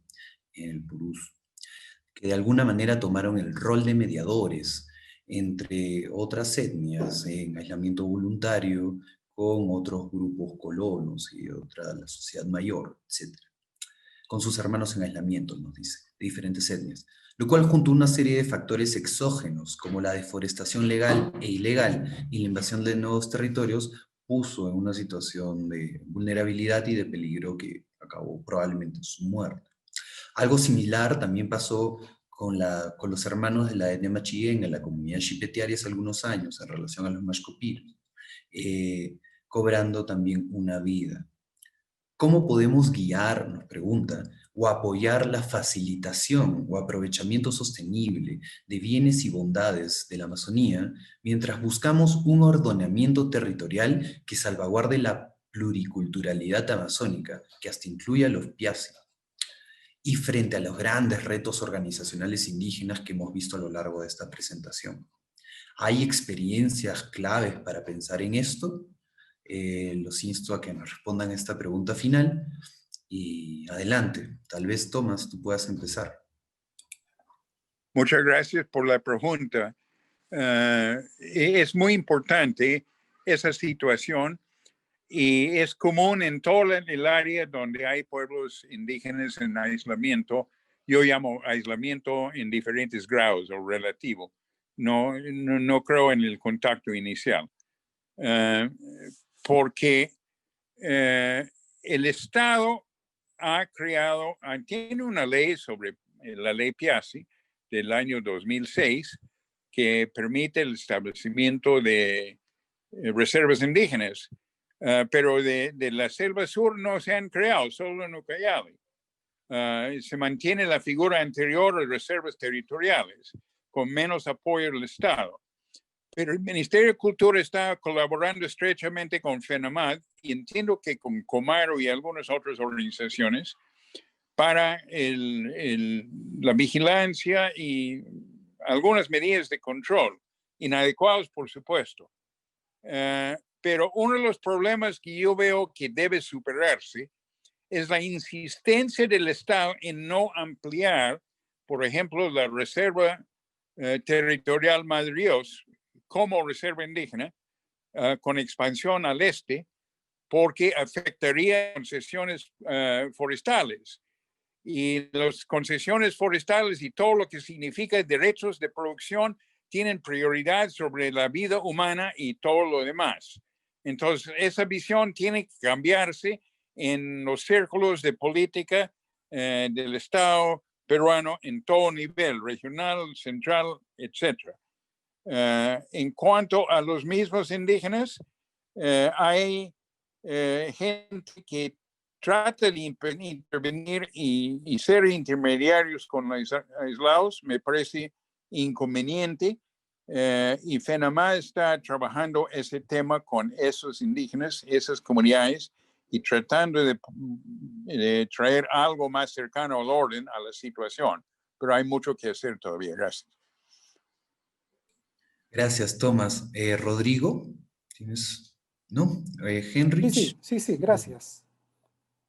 en el Purús, que de alguna manera tomaron el rol de mediadores entre otras etnias en aislamiento voluntario con otros grupos colonos y la sociedad mayor, etc. Con sus hermanos en aislamiento, nos dice, de diferentes etnias, lo cual junto a una serie de factores exógenos como la deforestación legal e ilegal y la invasión de nuevos territorios, puso en una situación de vulnerabilidad y de peligro que acabó probablemente en su muerte. Algo similar también pasó con los hermanos de la etnia Machiguenga, la comunidad Xipetiari, hace algunos años en relación a los Maxcopiros, cobrando también una vida. ¿Cómo podemos guiar, nos pregunta, o apoyar la facilitación o aprovechamiento sostenible de bienes y bondades de la Amazonía mientras buscamos un ordenamiento territorial que salvaguarde la pluriculturalidad amazónica, que hasta incluye a los Piasi? Y frente a los grandes retos organizacionales indígenas que hemos visto a lo largo de esta presentación. ¿Hay experiencias claves para pensar en esto? Los insto a que nos respondan esta pregunta final. Y adelante, tal vez Tomás, tú puedas empezar. Muchas gracias por la pregunta. Es muy importante esa situación y es común en todo el área donde hay pueblos indígenas en aislamiento. Yo llamo aislamiento en diferentes grados o relativo. No creo en el contacto inicial. Porque el Estado tiene una ley sobre la ley Piasi del año 2006 que permite el establecimiento de reservas indígenas, pero de la selva sur no se han creado, solo en Ucayali. Se mantiene la figura anterior de reservas territoriales con menos apoyo del Estado. Pero el Ministerio de Cultura está colaborando estrechamente con FENAMAD y entiendo que con Comaro y algunas otras organizaciones para la vigilancia y algunas medidas de control, inadecuadas por supuesto. Pero uno de los problemas que yo veo que debe superarse es la insistencia del Estado en no ampliar, por ejemplo, la Reserva Territorial Madre Dios como reserva indígena, con expansión al este, porque afectaría concesiones forestales. Y las concesiones forestales y todo lo que significa derechos de producción tienen prioridad sobre la vida humana y todo lo demás. Entonces, esa visión tiene que cambiarse en los círculos de política del Estado peruano en todo nivel, regional, central, etcétera. En cuanto a los mismos indígenas, hay gente que trata de intervenir y ser intermediarios con los aislados. Me parece inconveniente. Y FENAMA está trabajando ese tema con esos indígenas, esas comunidades, y tratando de traer algo más cercano al orden, a la situación. Pero hay mucho que hacer todavía. Gracias. Gracias, Tomás. Rodrigo, ¿tienes? ¿No? Henrich. Sí, gracias.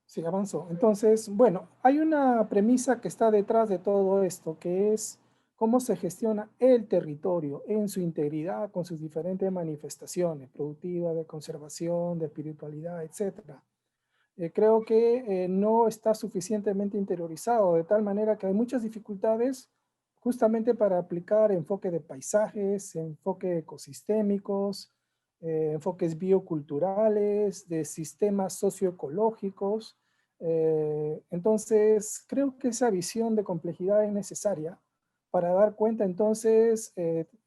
Sí, avanzó. Entonces, bueno, hay una premisa que está detrás de todo esto, que es cómo se gestiona el territorio en su integridad con sus diferentes manifestaciones, productiva, de conservación, de espiritualidad, etc. Creo que no está suficientemente interiorizado, de tal manera que hay muchas dificultades justamente para aplicar enfoque de paisajes, enfoque ecosistémicos, enfoques bioculturales, de sistemas socioecológicos. Entonces, creo que esa visión de complejidad es necesaria para dar cuenta entonces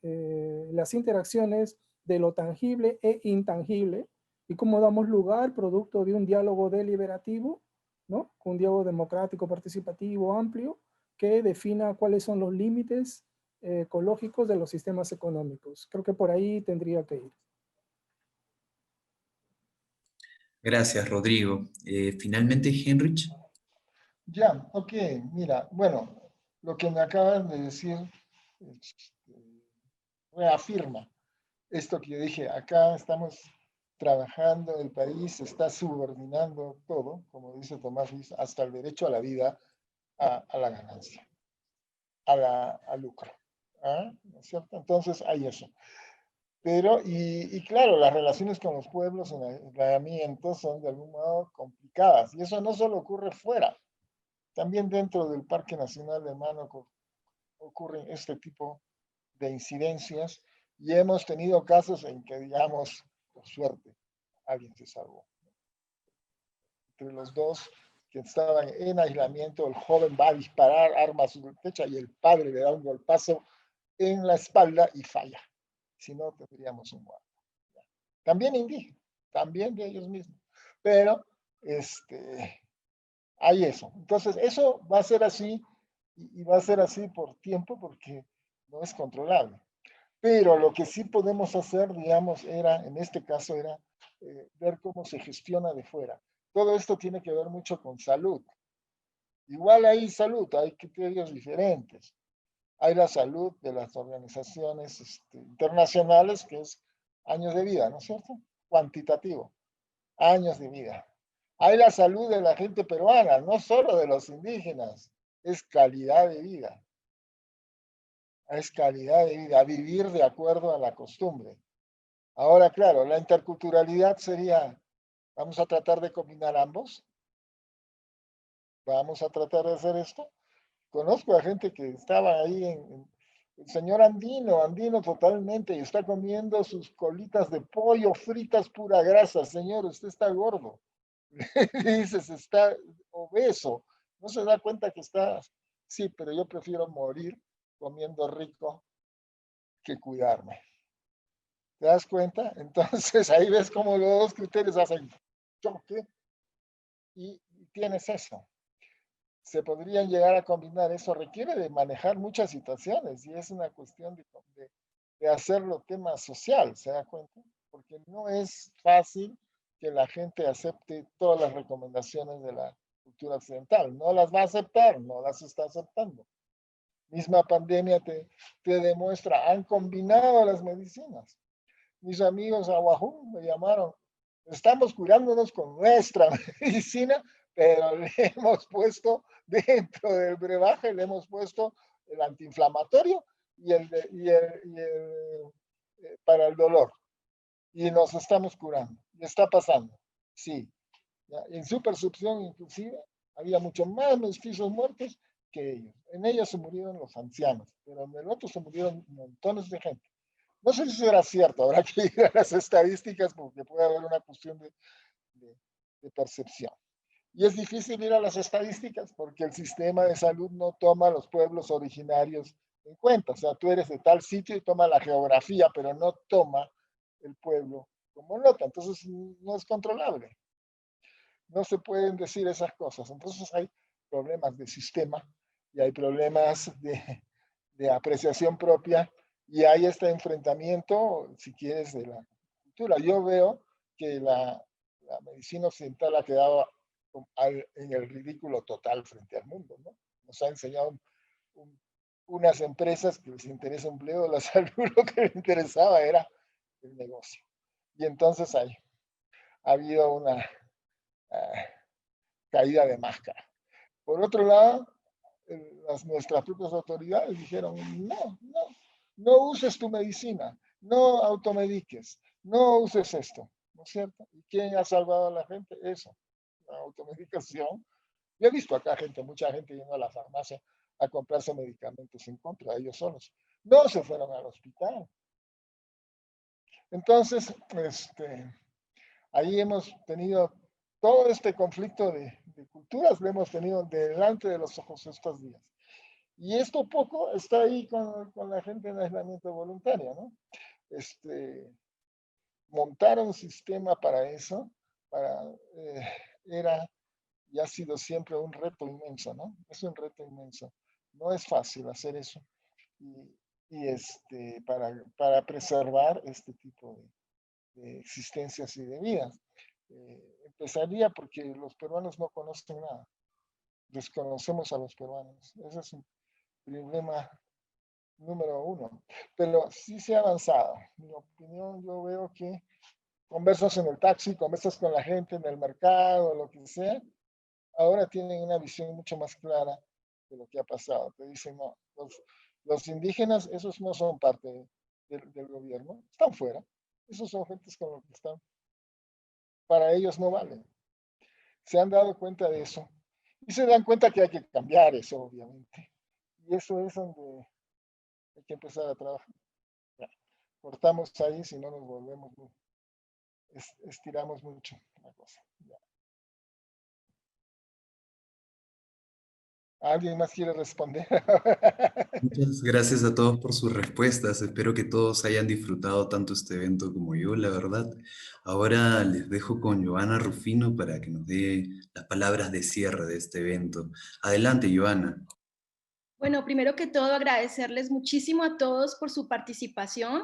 las interacciones de lo tangible e intangible y cómo damos lugar producto de un diálogo deliberativo, ¿no? Un diálogo democrático, participativo, amplio, que defina cuáles son los límites ecológicos de los sistemas económicos. Creo que por ahí tendría que ir. Gracias, Rodrigo. Finalmente, Henrich. Ya, ok, mira, bueno, lo que me acabas de decir reafirma esto que yo dije, acá estamos trabajando, el país está subordinando todo, como dice Tomás Ruiz, hasta el derecho a la vida, a la ganancia, al lucro. ¿Ah? ¿No es cierto? Entonces hay eso. Pero, y claro, las relaciones con los pueblos en aislamiento son de algún modo complicadas. Y eso no solo ocurre fuera, también dentro del Parque Nacional de Mánaco ocurren este tipo de incidencias. Y hemos tenido casos en que, digamos, por suerte, alguien se salvó. Entre los dos que estaban en aislamiento, el joven va a disparar, arma su flecha y el padre le da un golpazo en la espalda y falla. Si no, tendríamos un muerto. También indígena, también de ellos mismos. Pero hay eso. Entonces, eso va a ser así y va a ser así por tiempo porque no es controlable. Pero lo que sí podemos hacer, digamos, en este caso era ver cómo se gestiona de fuera. Todo esto tiene que ver mucho con salud. Igual hay salud, hay criterios diferentes. Hay la salud de las organizaciones internacionales, que es años de vida, ¿no es cierto? Cuantitativo, años de vida. Hay la salud de la gente peruana, no solo de los indígenas, es calidad de vida. Es calidad de vida, vivir de acuerdo a la costumbre. Ahora, claro, la interculturalidad sería, vamos a tratar de combinar ambos. Vamos a tratar de hacer esto. Conozco a gente que estaba ahí el señor andino totalmente, y está comiendo sus colitas de pollo fritas pura grasa. Señor, usted está gordo. Dices, está obeso. No se da cuenta que está, sí, pero yo prefiero morir comiendo rico que cuidarme. ¿Te das cuenta? Entonces ahí ves cómo los dos criterios hacen choque y tienes eso. Se podrían llegar a combinar. Eso requiere de manejar muchas situaciones y es una cuestión de hacerlo tema social, ¿se da cuenta? Porque no es fácil que la gente acepte todas las recomendaciones de la cultura occidental. No las va a aceptar, no las está aceptando. Misma pandemia te demuestra, han combinado las medicinas. Mis amigos a Wahoo me llamaron, estamos curándonos con nuestra medicina, pero le hemos puesto dentro del brebaje, le hemos puesto el antiinflamatorio y para el dolor. Y nos estamos curando. Y está pasando. Sí. ¿Ya? En su percepción, inclusive, había mucho más mestizos muertos que ellos. En ellos se murieron los ancianos, pero en el otro se murieron montones de gente. No sé si eso era cierto, habrá que ir a las estadísticas porque puede haber una cuestión de percepción. Y es difícil ir a las estadísticas porque el sistema de salud no toma a los pueblos originarios en cuenta. O sea, tú eres de tal sitio y toma la geografía, pero no toma el pueblo como nota. Entonces no es controlable. No se pueden decir esas cosas. Entonces hay problemas de sistema y hay problemas de apreciación propia y hay este enfrentamiento, si quieres, de la cultura. Yo veo que la medicina occidental ha quedado en el ridículo total frente al mundo, ¿no? Nos ha enseñado unas empresas que les interesa empleo, la salud, lo que les interesaba era el negocio. Y entonces ha habido una caída de máscara. Por otro lado, nuestras propias autoridades dijeron, no uses tu medicina, no automediques, no uses esto, ¿no es cierto? ¿Y quién ha salvado a la gente? Eso, la automedicación. Yo he visto acá mucha gente yendo a la farmacia a comprarse medicamentos en contra de ellos solos. No se fueron al hospital. Entonces, ahí hemos tenido todo este conflicto de culturas, lo hemos tenido delante de los ojos estos días. Y esto poco está ahí con la gente en aislamiento voluntario, ¿no? Montar un sistema para eso, era y ha sido siempre un reto inmenso, ¿no? Es un reto inmenso. No es fácil hacer eso. Y para preservar este tipo de existencias y de vidas. Empezaría porque los peruanos no conocen nada. Desconocemos a los peruanos. Ese es un problema número uno. Pero sí se ha avanzado. En mi opinión, yo veo que conversas en el taxi, conversas con la gente en el mercado, lo que sea, ahora tienen una visión mucho más clara de lo que ha pasado. Te dicen, no, los indígenas, esos no son parte del gobierno, están fuera. Esos son gentes con los que están. Para ellos no valen. Se han dado cuenta de eso. Y se dan cuenta que hay que cambiar eso, obviamente. Y eso es donde hay que empezar a trabajar. Ya. Cortamos ahí, si no nos volvemos, estiramos mucho la cosa. Ya. ¿Alguien más quiere responder? Muchas gracias a todos por sus respuestas. Espero que todos hayan disfrutado tanto este evento como yo, la verdad. Ahora les dejo con Joana Rufino para que nos dé las palabras de cierre de este evento. Adelante, Joana. Bueno, primero que todo, agradecerles muchísimo a todos por su participación,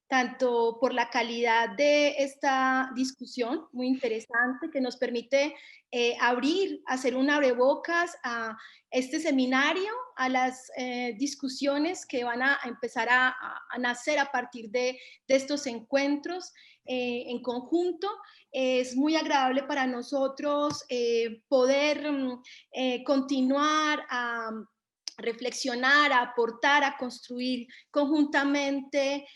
tanto por la calidad de esta discusión, muy interesante, que nos permite hacer un abrebocas a este seminario, a las discusiones que van a empezar a nacer a partir de estos encuentros en conjunto. Es muy agradable para nosotros poder continuar a reflexionar, a aportar, a construir conjuntamente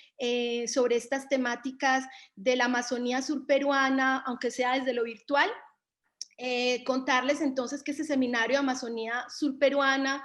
sobre estas temáticas de la Amazonía surperuana, aunque sea desde lo virtual. Contarles entonces que este seminario de Amazonía surperuana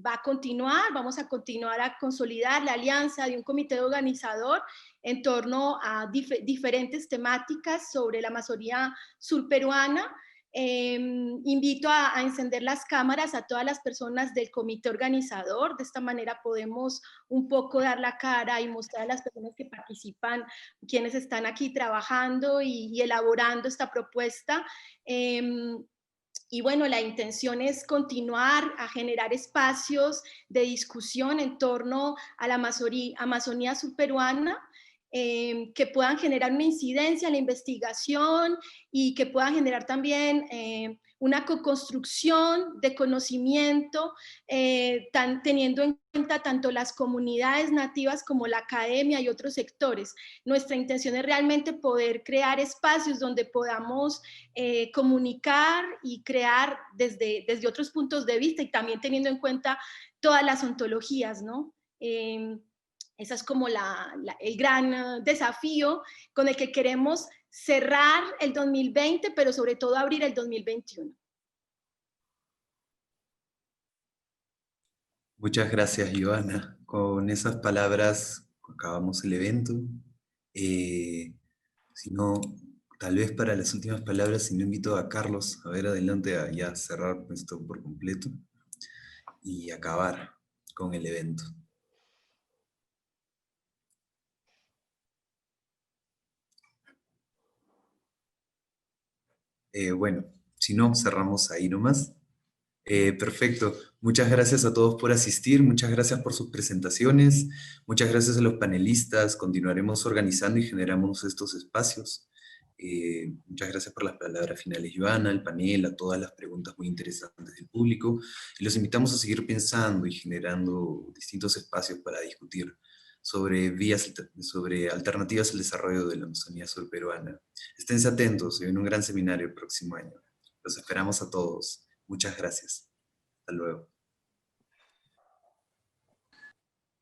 va a continuar, vamos a continuar a consolidar la alianza de un comité organizador en torno a diferentes temáticas sobre la Amazonía surperuana. Invito a encender las cámaras a todas las personas del comité organizador. De esta manera podemos un poco dar la cara y mostrar a las personas que participan, quienes están aquí trabajando y elaborando esta propuesta. Y bueno, la intención es continuar a generar espacios de discusión en torno a la Amazonía subperuana, que puedan generar una incidencia en la investigación y que puedan generar también una co-construcción de conocimiento, teniendo en cuenta tanto las comunidades nativas como la academia y otros sectores. Nuestra intención es realmente poder crear espacios donde podamos comunicar y crear desde otros puntos de vista y también teniendo en cuenta todas las ontologías, ¿no? Ese es como el gran desafío con el que queremos cerrar el 2020, pero sobre todo abrir el 2021. Muchas gracias, Joana. Con esas palabras acabamos el evento. Si no, tal vez para las últimas palabras, si no invito a Carlos a ver adelante a ya cerrar esto por completo y acabar. con el evento. Bueno, si no, cerramos ahí nomás. Perfecto. Muchas gracias a todos por asistir, muchas gracias por sus presentaciones, muchas gracias a los panelistas. Continuaremos organizando y generamos estos espacios. Muchas gracias por las palabras finales, Joana, al panel, a todas las preguntas muy interesantes del público. Y los invitamos a seguir pensando y generando distintos espacios para discutir sobre alternativas al desarrollo de la Amazonía surperuana. Esténse atentos, se viene un gran seminario el próximo año. Los esperamos a todos. Muchas gracias. Hasta luego.